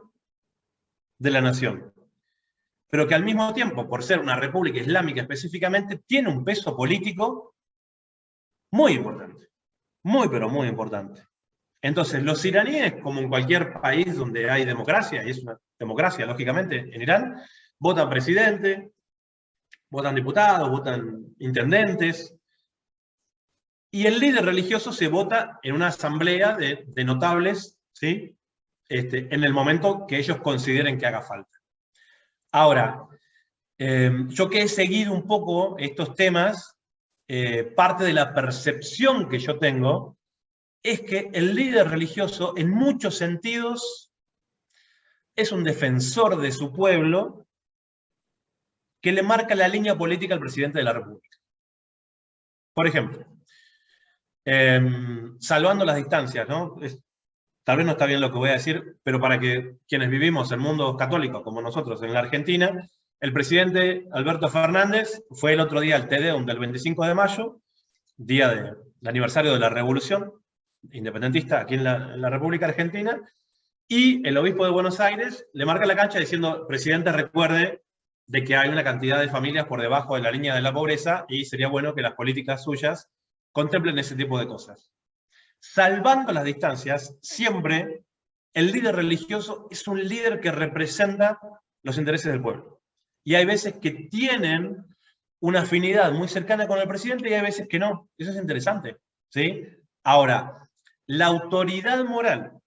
de la nación, pero que al mismo tiempo, por ser una república islámica específicamente, tiene un peso político muy importante, muy pero muy importante. Entonces, los iraníes, como en cualquier país donde hay democracia, y es una democracia, lógicamente, en Irán, votan presidente, votan diputados, votan intendentes, y el líder religioso se vota en una asamblea de notables, ¿sí? En el momento que ellos consideren que haga falta. Ahora, yo que he seguido un poco estos temas, parte de la percepción que yo tengo es que el líder religioso, en muchos sentidos, es un defensor de su pueblo que le marca la línea política al presidente de la República. Por ejemplo, salvando las distancias, ¿no? Tal vez no está bien lo que voy a decir, pero para que quienes vivimos en mundos católicos como nosotros en la Argentina, el presidente Alberto Fernández fue el otro día al Te Deum del 25 de mayo, día del aniversario de la Revolución independentista aquí en la República Argentina, y el obispo de Buenos Aires le marca la cancha diciendo: presidente, recuerde de que hay una cantidad de familias por debajo de la línea de la pobreza y sería bueno que las políticas suyas contemplen ese tipo de cosas. Salvando las distancias, siempre el líder religioso es un líder que representa los intereses del pueblo. Y hay veces que tienen una afinidad muy cercana con el presidente y hay veces que no. Eso es interesante, ¿sí? Ahora, la autoridad moral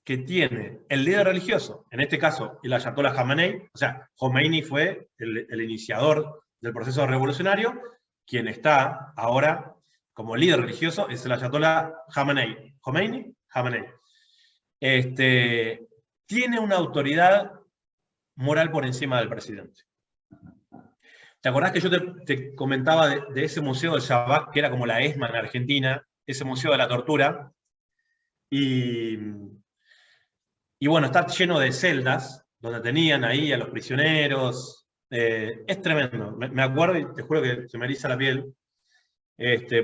que tiene el líder religioso, en este caso el Ayatollah Khamenei, o sea, Khomeini fue el iniciador del proceso revolucionario, quien está ahora como líder religioso es el Ayatollah Khamenei. Khamenei. Tiene una autoridad moral por encima del presidente. ¿Te acordás que yo te comentaba de ese museo del Shabak, que era como la ESMA en Argentina, ese museo de la tortura? Y bueno, está lleno de celdas, donde tenían ahí a los prisioneros. Es tremendo. Me acuerdo y te juro que se me eriza la piel,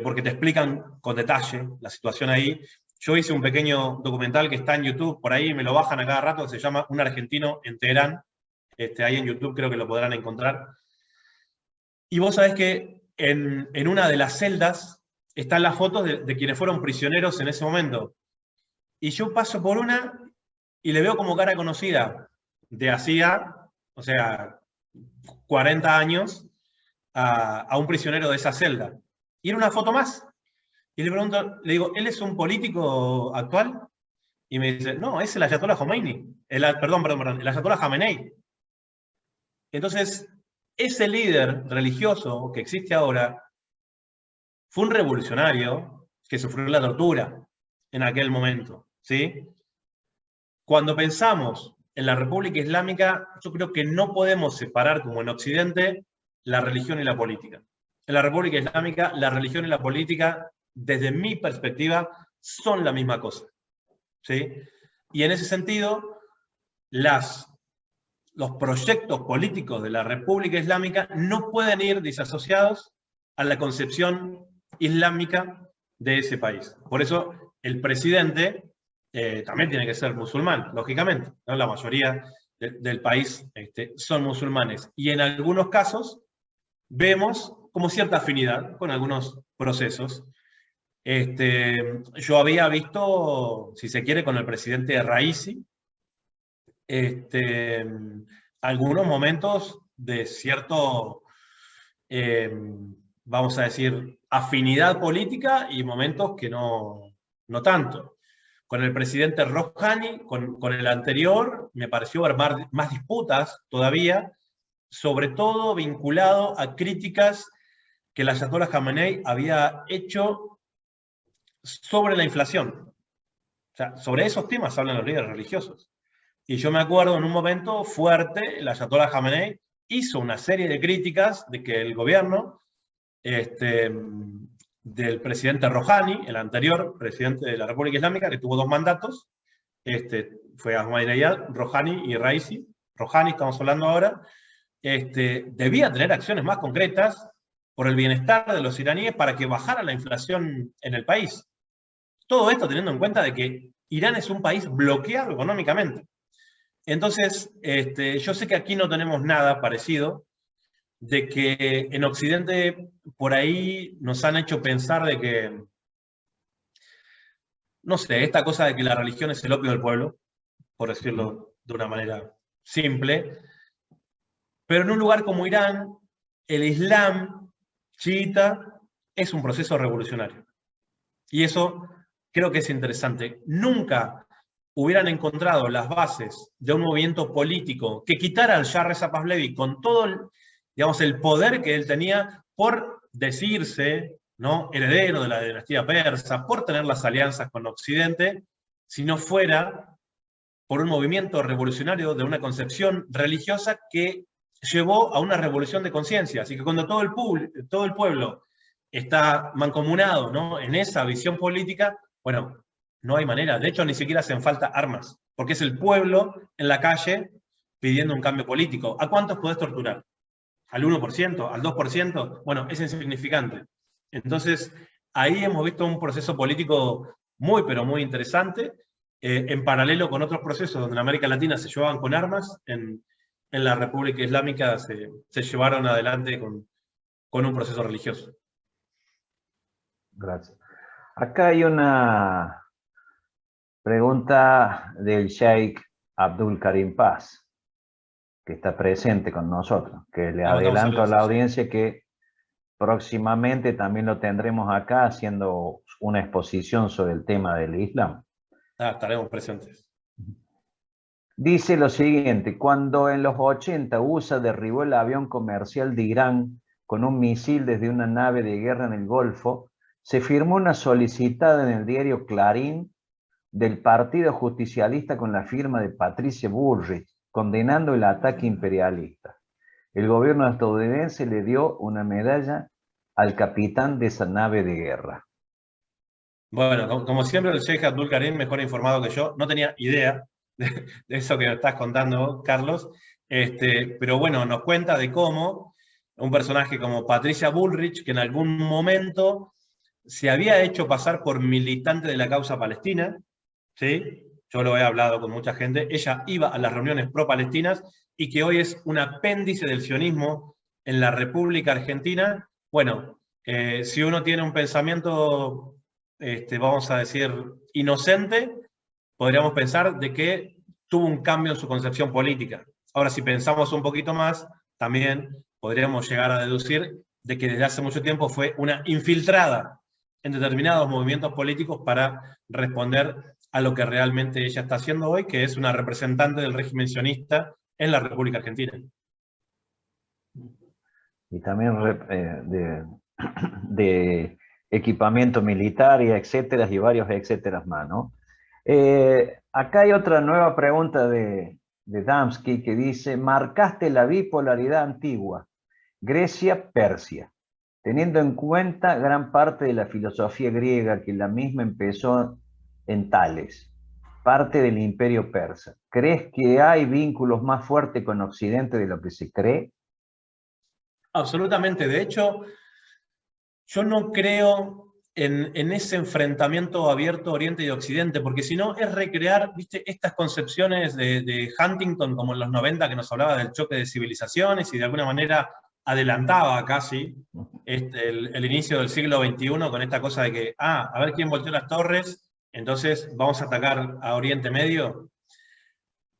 porque te explican con detalle la situación ahí. Yo hice un pequeño documental que está en YouTube, por ahí me lo bajan a cada rato, que se llama Un argentino en Teherán. Ahí en YouTube creo que lo podrán encontrar. Y vos sabés que en una de las celdas están las fotos de quienes fueron prisioneros en ese momento. Y yo paso por una y le veo como cara conocida de hacía, o sea, 40 años, a un prisionero de esa celda. Y era una foto más. Y le pregunto, le digo, ¿él es un político actual? Y me dice, no, es el Ayatollah Khomeini. Perdón, el Ayatollah Khamenei. Entonces, ese líder religioso que existe ahora fue un revolucionario que sufrió la tortura en aquel momento, ¿sí? Cuando pensamos en la República Islámica, yo creo que no podemos separar, como en Occidente, la religión y la política. En la República Islámica, la religión y la política, desde mi perspectiva, son la misma cosa, ¿sí? Y en ese sentido, los proyectos políticos de la República Islámica no pueden ir disasociados a la concepción islámica de ese país. Por eso el presidente también tiene que ser musulmán, lógicamente, ¿no? La mayoría del país son musulmanes. Y en algunos casos vemos como cierta afinidad con algunos procesos. Yo había visto, si se quiere, con el presidente Raisi, algunos momentos de cierto, vamos a decir, afinidad política y momentos que no tanto. Con el presidente Rouhani, con el anterior, me pareció ver más disputas todavía, sobre todo vinculado a críticas que el Ayatollah Khamenei había hecho sobre la inflación. O sea, sobre esos temas hablan los líderes religiosos. Y yo me acuerdo en un momento fuerte, el Ayatollah Khamenei hizo una serie de críticas de que el gobierno del presidente Rouhani, el anterior presidente de la República Islámica, que tuvo 2 mandatos, fue Ahmadinejad, Rouhani y Raisi. Rouhani, estamos hablando ahora, debía tener acciones más concretas por el bienestar de los iraníes para que bajara la inflación en el país. Todo esto teniendo en cuenta de que Irán es un país bloqueado económicamente. Entonces, yo sé que aquí no tenemos nada parecido, de que en Occidente por ahí nos han hecho pensar de que, no sé, esta cosa de que la religión es el opio del pueblo, por decirlo de una manera simple, pero en un lugar como Irán, el Islam chiita es un proceso revolucionario. Y eso creo que es interesante. Nunca hubieran encontrado las bases de un movimiento político que quitara al Shah Reza Pahlavi con todo el poder que él tenía por decirse, ¿no?, heredero de la dinastía persa, por tener las alianzas con Occidente, si no fuera por un movimiento revolucionario de una concepción religiosa que llevó a una revolución de conciencia. Así que cuando todo el pueblo está mancomunado, ¿no?, en esa visión política, bueno, no hay manera. De hecho, ni siquiera hacen falta armas, porque es el pueblo en la calle pidiendo un cambio político. ¿A cuántos podés torturar? ¿Al 1%? ¿Al 2%? Bueno, es insignificante. Entonces, ahí hemos visto un proceso político muy, pero muy interesante, en paralelo con otros procesos donde en América Latina se llevaban con armas, en la República Islámica se llevaron adelante con un proceso religioso. Gracias. Acá hay una pregunta del Sheikh Abdul Karim Paz, que está presente con nosotros, que le adelanto a la audiencia que próximamente también lo tendremos acá haciendo una exposición sobre el tema del Islam. Estaremos presentes. Dice lo siguiente: cuando en los 80 USA derribó el avión comercial de Irán con un misil desde una nave de guerra en el Golfo, se firmó una solicitada en el diario Clarín del Partido Justicialista con la firma de Patricia Bullrich, condenando el ataque imperialista. El gobierno estadounidense le dio una medalla al capitán de esa nave de guerra. Bueno, como siempre, el Sheikh Abdul Karim, mejor informado que yo, no tenía idea de eso que estás contando, Carlos, pero bueno, nos cuenta de cómo un personaje como Patricia Bullrich, que en algún momento se había hecho pasar por militante de la causa palestina, ¿sí? Yo lo he hablado con mucha gente, ella iba a las reuniones pro-palestinas y que hoy es un apéndice del sionismo en la República Argentina. Bueno, si uno tiene un pensamiento, vamos a decir, inocente, podríamos pensar de que tuvo un cambio en su concepción política. Ahora, si pensamos un poquito más, también podríamos llegar a deducir de que desde hace mucho tiempo fue una infiltrada en determinados movimientos políticos para responder a lo que realmente ella está haciendo hoy, que es una representante del régimen sionista en la República Argentina. Y también de equipamiento militar y etcétera, y varios etcétera más, ¿no? Acá hay otra nueva pregunta de Damsky que dice: marcaste la bipolaridad antigua, Grecia-Persia, teniendo en cuenta gran parte de la filosofía griega, que la misma empezó en Tales, parte del imperio persa. ¿Crees que hay vínculos más fuertes con Occidente de lo que se cree? Absolutamente. De hecho, yo no creo en ese enfrentamiento abierto Oriente y Occidente, porque si no es recrear, ¿viste?, estas concepciones de Huntington, como en los 90, que nos hablaba del choque de civilizaciones y de alguna manera adelantaba casi el inicio del siglo XXI con esta cosa de que, a ver quién volteó las torres, entonces vamos a atacar a Oriente Medio.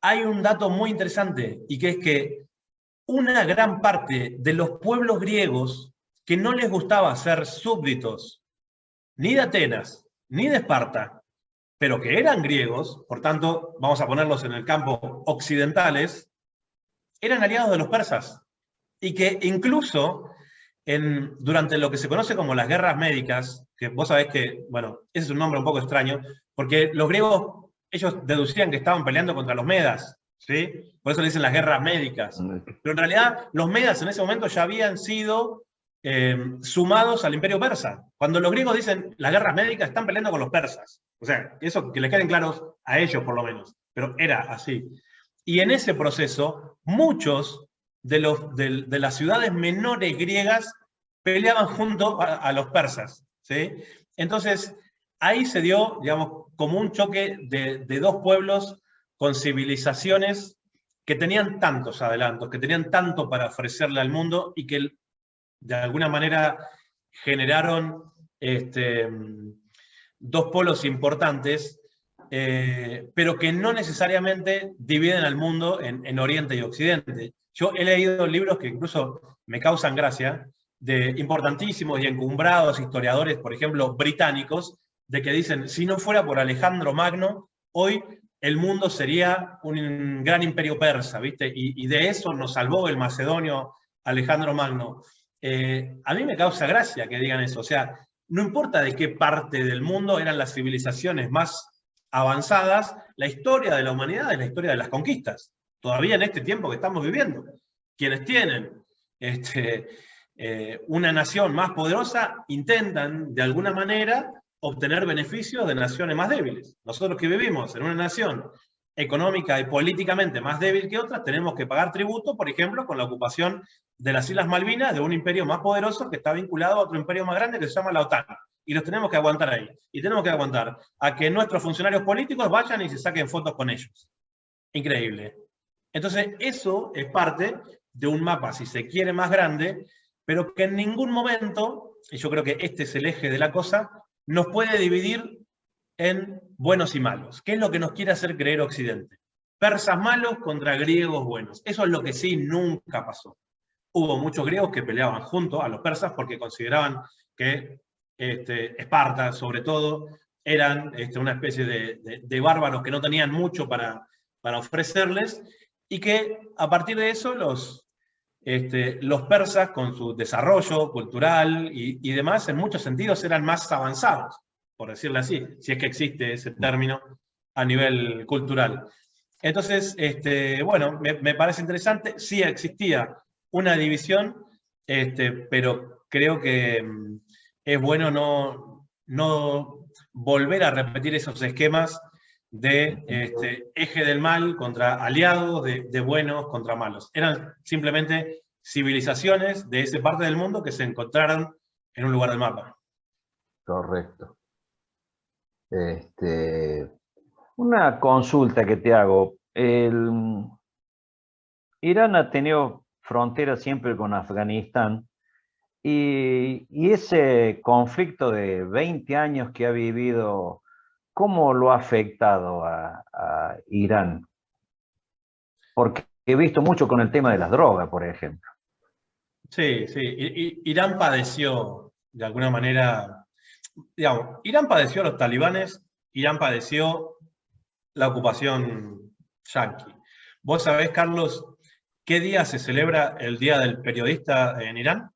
Hay un dato muy interesante, y que es que una gran parte de los pueblos griegos que no les gustaba ser súbditos ni de Atenas, ni de Esparta, pero que eran griegos, por tanto, vamos a ponerlos en el campo occidentales, eran aliados de los persas. Y que incluso durante lo que se conoce como las guerras médicas, que vos sabés que, bueno, ese es un nombre un poco extraño, porque los griegos, ellos deducían que estaban peleando contra los medas, ¿sí? Por eso le dicen las guerras médicas. Pero en realidad los medas en ese momento ya habían sido sumados al imperio persa. Cuando los griegos dicen las guerras médicas, están peleando con los persas. O sea, eso que les queden claros a ellos por lo menos, pero era así. Y en ese proceso, muchos de las ciudades menores griegas peleaban junto a los persas, ¿sí? Entonces, ahí se dio, digamos, como un choque de dos pueblos con civilizaciones que tenían tantos adelantos, que tenían tanto para ofrecerle al mundo y que de alguna manera generaron dos polos importantes, pero que no necesariamente dividen al mundo en Oriente y Occidente. Yo he leído libros que incluso me causan gracia, de importantísimos y encumbrados historiadores, por ejemplo, británicos, de que dicen, si no fuera por Alejandro Magno, hoy el mundo sería un gran imperio persa, ¿viste? Y de eso nos salvó el macedonio Alejandro Magno. A mí me causa gracia que digan eso, o sea, no importa de qué parte del mundo eran las civilizaciones más avanzadas, la historia de la humanidad es la historia de las conquistas, todavía en este tiempo que estamos viviendo. Quienes tienen una nación más poderosa intentan, de alguna manera, obtener beneficios de naciones más débiles. Nosotros que vivimos en una nación económica y políticamente más débil que otras, tenemos que pagar tributo, por ejemplo, con la ocupación de las Islas Malvinas de un imperio más poderoso que está vinculado a otro imperio más grande que se llama la OTAN. Y los tenemos que aguantar ahí. Y tenemos que aguantar a que nuestros funcionarios políticos vayan y se saquen fotos con ellos. Increíble. Entonces, eso es parte de un mapa, si se quiere, más grande, pero que en ningún momento, y yo creo que este es el eje de la cosa, nos puede dividir en buenos y malos. ¿Qué es lo que nos quiere hacer creer Occidente? Persas malos contra griegos buenos. Eso es lo que sí nunca pasó. Hubo muchos griegos que peleaban junto a los persas porque consideraban que Esparta, sobre todo, eran una especie de bárbaros que no tenían mucho para ofrecerles, y que a partir de eso los persas, con su desarrollo cultural y demás, en muchos sentidos eran más avanzados, por decirlo así, si es que existe ese término a nivel cultural. Entonces, bueno, me parece interesante. Sí existía una división, pero creo que es bueno no volver a repetir esos esquemas de eje del mal contra aliados, de buenos contra malos. Eran simplemente civilizaciones de esa parte del mundo que se encontraron en un lugar del mapa. Correcto. Una consulta que te hago. Irán ha tenido frontera siempre con Afganistán, y ese conflicto de 20 años que ha vivido, ¿cómo lo ha afectado a Irán? Porque he visto mucho con el tema de las drogas, por ejemplo. Sí, sí. Irán padeció, de alguna manera, digamos, Irán padeció a los talibanes, Irán padeció la ocupación yanqui. ¿Vos sabés, Carlos, qué día se celebra el Día del Periodista en Irán?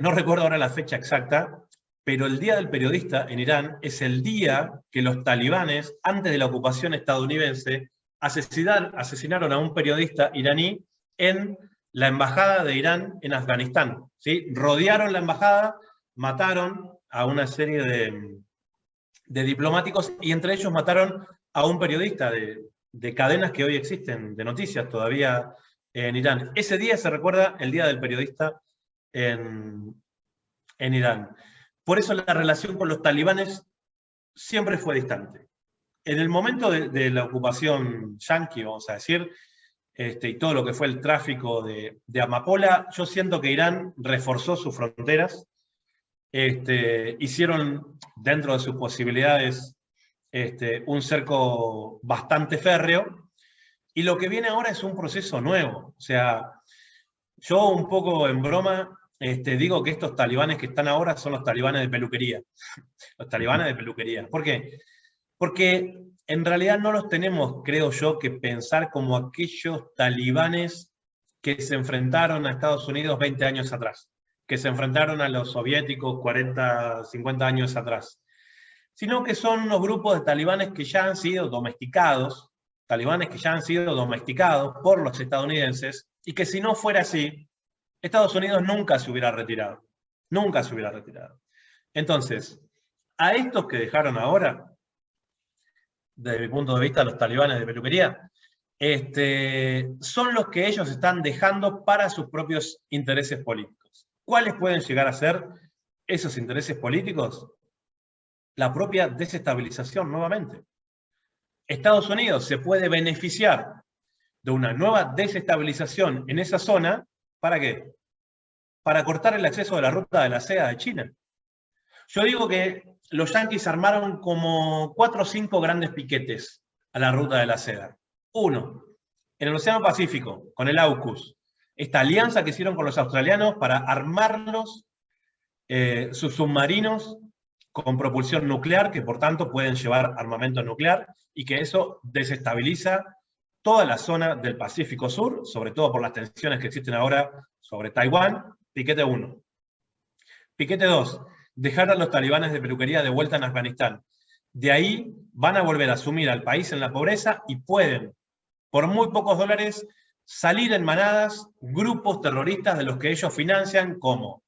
No recuerdo ahora la fecha exacta, pero el Día del Periodista en Irán es el día que los talibanes, antes de la ocupación estadounidense, asesinaron a un periodista iraní en la embajada de Irán en Afganistán. ¿Sí? Rodearon la embajada, mataron a una serie de diplomáticos, y entre ellos mataron a un periodista de cadenas que hoy existen, de noticias todavía en Irán. Ese día se recuerda el Día del Periodista en Irán. Por eso la relación con los talibanes siempre fue distante. En el momento de la ocupación yanqui, vamos a decir, y todo lo que fue el tráfico de amapola, yo siento que Irán reforzó sus fronteras, hicieron dentro de sus posibilidades un cerco bastante férreo, y lo que viene ahora es un proceso nuevo. O sea, yo un poco en broma digo que estos talibanes que están ahora son los talibanes de peluquería. Los talibanes de peluquería. ¿Por qué? Porque en realidad no los tenemos, creo yo, que pensar como aquellos talibanes que se enfrentaron a Estados Unidos 20 años atrás, que se enfrentaron a los soviéticos 40, 50 años atrás, sino que son unos grupos de talibanes que ya han sido domesticados, por los estadounidenses, y que si no fuera así, Estados Unidos nunca se hubiera retirado. Nunca se hubiera retirado. Entonces, a estos que dejaron ahora, desde mi punto de vista, los talibanes de peluquería, son los que ellos están dejando para sus propios intereses políticos. ¿Cuáles pueden llegar a ser esos intereses políticos? La propia desestabilización, nuevamente. Estados Unidos se puede beneficiar de una nueva desestabilización en esa zona. ¿Para qué? Para cortar el acceso de la ruta de la seda de China. Yo digo que los yanquis armaron como 4 o 5 grandes piquetes a la ruta de la seda. Uno, en el Océano Pacífico, con el AUKUS. esta alianza que hicieron con los australianos para armarlos, sus submarinos con propulsión nuclear, que por tanto pueden llevar armamento nuclear, y que eso desestabiliza toda la zona del Pacífico Sur, sobre todo por las tensiones que existen ahora sobre Taiwán. Piquete 1. Piquete 2. Dejar a los talibanes de peluquería de vuelta en Afganistán. De ahí van a volver a sumir al país en la pobreza y pueden, por muy pocos dólares, salir en manadas grupos terroristas de los que ellos financian, como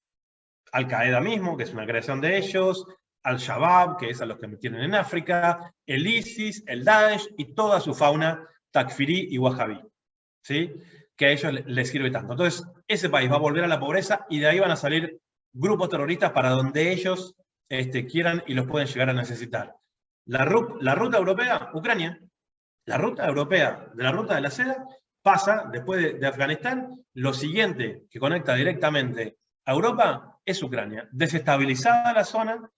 Al-Qaeda mismo, que es una creación de ellos, Al-Shabaab, que es a los que tienen en África, el ISIS, el Daesh y toda su fauna takfirí y wahhabí, ¿sí? Que a ellos les sirve tanto. Entonces, ese país va a volver a la pobreza y de ahí van a salir grupos terroristas para donde ellos quieran y los pueden llegar a necesitar. La ruta europea, Ucrania, la ruta europea de la ruta de la seda pasa, después de Afganistán, lo siguiente que conecta directamente a Europa es Ucrania. Desestabilizada la zona,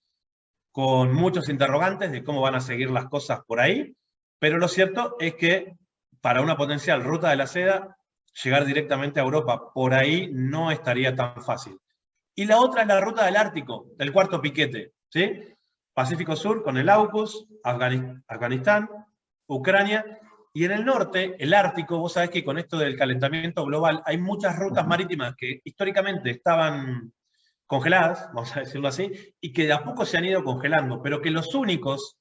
con muchos interrogantes de cómo van a seguir las cosas por ahí, pero lo cierto es que para una potencial ruta de la seda, llegar directamente a Europa por ahí no estaría tan fácil. Y la otra es la ruta del Ártico, del cuarto piquete, ¿sí? Pacífico Sur con el AUKUS, Afganistán, Ucrania, y en el norte, el Ártico, vos sabés que con esto del calentamiento global hay muchas rutas marítimas que históricamente estaban congeladas, vamos a decirlo así, y que de a poco se han ido congelando, pero que los únicos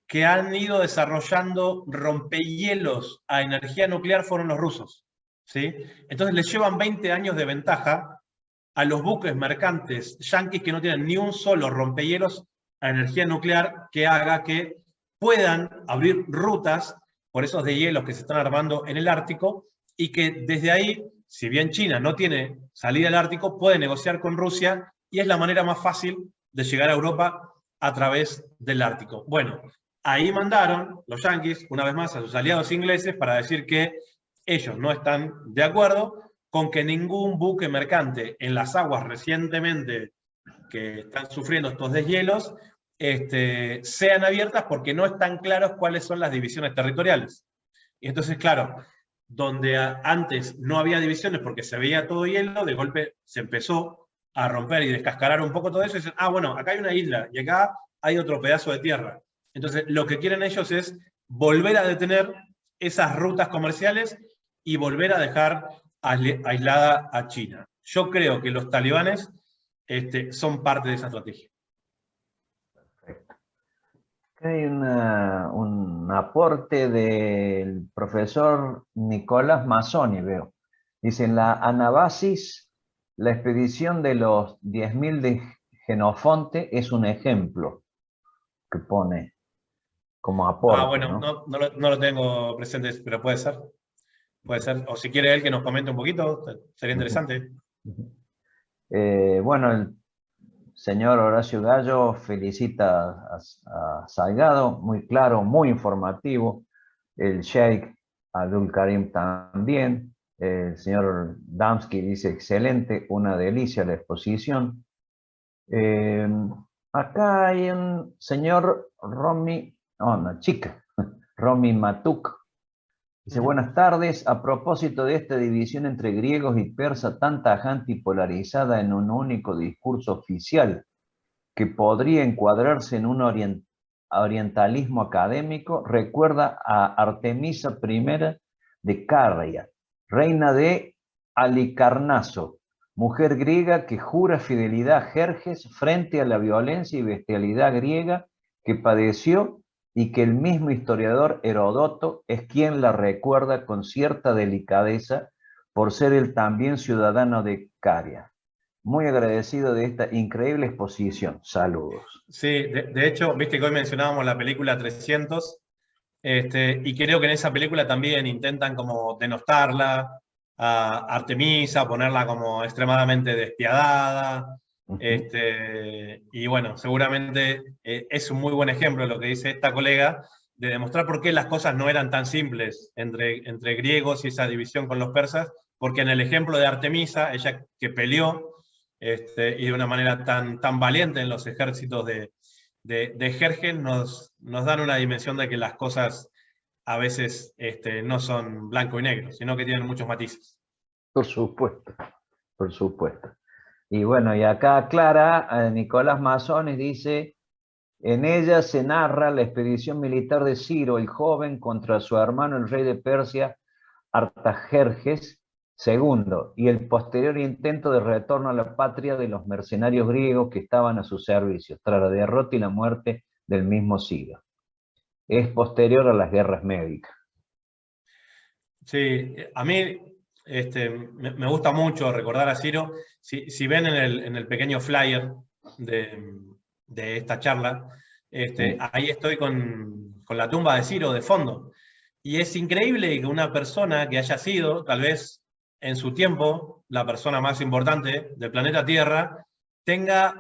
que han ido desarrollando rompehielos a energía nuclear fueron los rusos, ¿sí? Entonces les llevan 20 años de ventaja a los buques mercantes yanquis que no tienen ni un solo rompehielos a energía nuclear que haga que puedan abrir rutas por esos deshielos que se están armando en el Ártico, y que desde ahí, si bien China no tiene salida al Ártico, puede negociar con Rusia, y es la manera más fácil de llegar a Europa a través del Ártico. Bueno, ahí mandaron los yanquis, una vez más, a sus aliados ingleses para decir que ellos no están de acuerdo con que ningún buque mercante en las aguas recientemente que están sufriendo estos deshielos sean abiertas, porque no están claros cuáles son las divisiones territoriales. Y entonces, claro, donde antes no había divisiones porque se veía todo hielo, de golpe se empezó a romper y descascarar un poco todo eso, y dicen, ah, bueno, acá hay una isla y acá hay otro pedazo de tierra. Entonces, lo que quieren ellos es volver a detener esas rutas comerciales y volver a dejar aislada a China. Yo creo que los talibanes son parte de esa estrategia. Perfecto. Hay un aporte del profesor Nicolás Mazzoni, veo. Dice, en la Anabasis, la expedición de los 10.000 de Jenofonte es un ejemplo que pone como aporte. Bueno, ¿no? No lo tengo presente, pero puede ser. Puede ser. O si quiere él que nos comente un poquito, sería interesante. Bueno, el señor Horacio Gallo felicita a Salgado, muy claro, muy informativo. El Sheikh Abdul Karim también. El señor Damsky dice, excelente, una delicia la exposición. Acá hay un señor Romy, una chica, Romy Matuk. Dice, buenas tardes. A propósito de esta división entre griegos y persas tan tajante y polarizada en un único discurso oficial, que podría encuadrarse en un orientalismo académico, recuerda a Artemisa I de Caria, reina de Halicarnaso, mujer griega que jura fidelidad a Jerjes frente a la violencia y bestialidad griega que padeció, y que el mismo historiador Heródoto es quien la recuerda con cierta delicadeza por ser él también ciudadano de Caria. Muy agradecido de esta increíble exposición. Saludos. Sí, de hecho, viste que hoy mencionábamos la película 300, y creo que en esa película también intentan como denostarla a Artemisa, ponerla como extremadamente despiadada. Y bueno, seguramente es un muy buen ejemplo lo que dice esta colega, de demostrar por qué las cosas no eran tan simples entre griegos y esa división con los persas, porque en el ejemplo de Artemisa, ella que peleó, y de una manera tan valiente en los ejércitos de Jerjes, nos dan una dimensión de que las cosas a veces no son blanco y negro, sino que tienen muchos matices. Por supuesto, por supuesto. Y bueno, y acá Clara, Nicolás Mazones dice, en ella se narra la expedición militar de Ciro, el joven, contra su hermano, el rey de Persia, Artajerjes II, y el posterior intento de retorno a la patria de los mercenarios griegos que estaban a su servicio, tras la derrota y la muerte del mismo Ciro. Es posterior a las guerras médicas. Sí, a mí me gusta mucho recordar a Ciro. Si ven en el pequeño flyer de esta charla, Sí. ahí estoy con la tumba de Ciro de fondo. Y es increíble que una persona que haya sido, tal vez en su tiempo, la persona más importante del planeta Tierra, tenga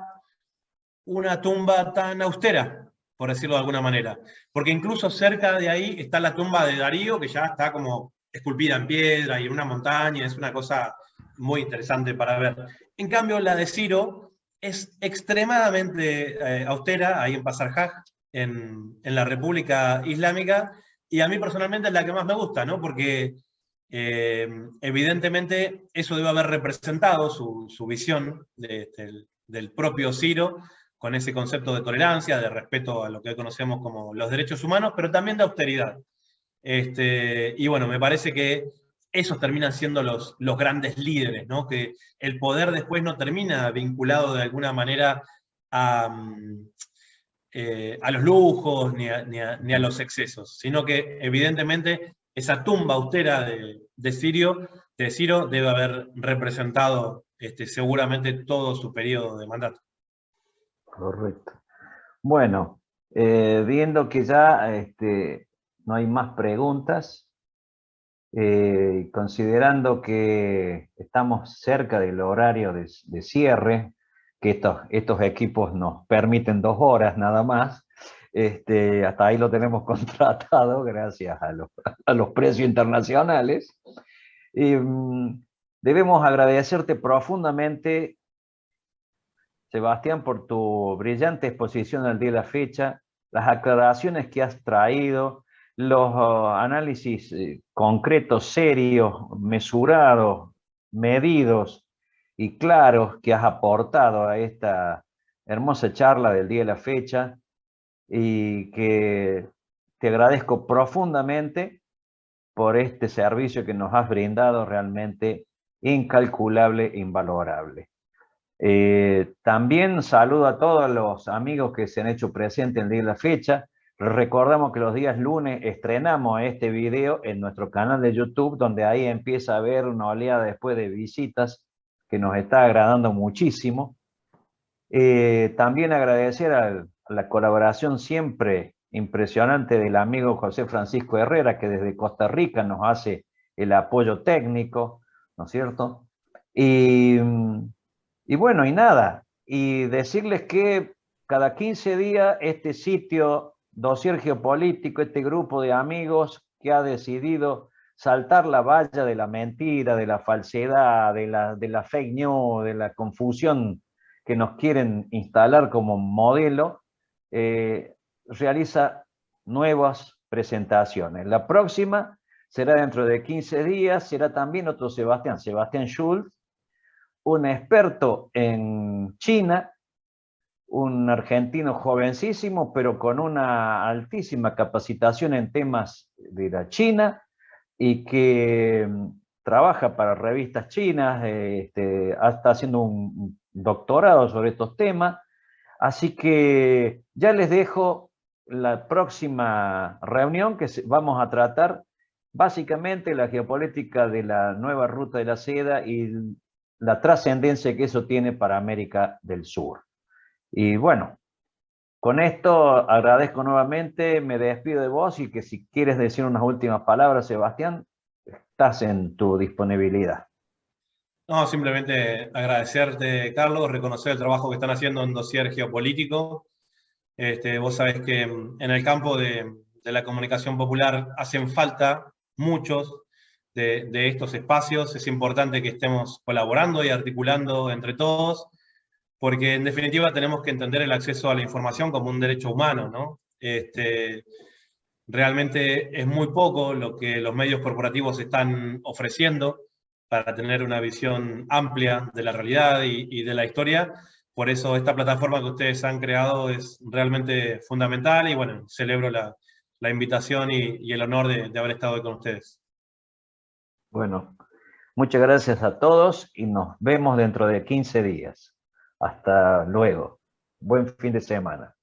una tumba tan austera, por decirlo de alguna manera. Porque incluso cerca de ahí está la tumba de Darío, que ya está como esculpida en piedra y en una montaña, es una cosa muy interesante para ver. En cambio, la de Ciro es extremadamente austera, ahí en Pasarjaj, en la República Islámica, y a mí personalmente es la que más me gusta, ¿no? Porque evidentemente eso debe haber representado su visión del propio Ciro, con ese concepto de tolerancia, de respeto a lo que hoy conocemos como los derechos humanos, pero también de austeridad. Y bueno, me parece que esos terminan siendo los grandes líderes, ¿no? Que el poder después no termina vinculado de alguna manera a los lujos ni a los excesos, sino que evidentemente esa tumba austera de Ciro debe haber representado seguramente todo su periodo de mandato. Correcto. Bueno, viendo que ya no hay más preguntas, considerando que estamos cerca del horario de cierre, que estos equipos nos permiten 2 horas nada más, hasta ahí lo tenemos contratado gracias a los precios internacionales. Debemos agradecerte profundamente, Sebastián, por tu brillante exposición al día de la fecha, las aclaraciones que has traído, los análisis concretos, serios, mesurados, medidos y claros que has aportado a esta hermosa charla del día de la fecha, y que te agradezco profundamente por este servicio que nos has brindado, realmente incalculable, invalorable. También saludo a todos los amigos que se han hecho presentes en el día de la fecha. Recordamos que los días lunes estrenamos este video en nuestro canal de YouTube, donde ahí empieza a haber una oleada después de visitas que nos está agradando muchísimo. También agradecer a la colaboración siempre impresionante del amigo José Francisco Herrera, que desde Costa Rica nos hace el apoyo técnico, ¿no es cierto? Y bueno, y nada, y decirles que cada 15 días este sitio Dossier Geopolítico, este grupo de amigos que ha decidido saltar la valla de la mentira, de la falsedad, de la fake news, de la confusión que nos quieren instalar como modelo, realiza nuevas presentaciones. La próxima será dentro de 15 días, será también otro Sebastián Schultz, un experto en China, un argentino jovencísimo, pero con una altísima capacitación en temas de la China y que trabaja para revistas chinas, está haciendo un doctorado sobre estos temas. Así que ya les dejo la próxima reunión, que vamos a tratar básicamente la geopolítica de la nueva ruta de la seda y la trascendencia que eso tiene para América del Sur. Y bueno, con esto agradezco nuevamente, me despido de vos y que si quieres decir unas últimas palabras, Sebastián, estás en tu disponibilidad. No, simplemente agradecerte, Carlos, reconocer el trabajo que están haciendo en Dossier Geopolítico. Vos sabés que en el campo de la comunicación popular hacen falta muchos de estos espacios. Es importante que estemos colaborando y articulando entre todos, porque en definitiva tenemos que entender el acceso a la información como un derecho humano, ¿no? Realmente es muy poco lo que los medios corporativos están ofreciendo para tener una visión amplia de la realidad y de la historia. Por eso esta plataforma que ustedes han creado es realmente fundamental y bueno, celebro la invitación y el honor de haber estado hoy con ustedes. Bueno, muchas gracias a todos y nos vemos dentro de 15 días. Hasta luego. Buen fin de semana.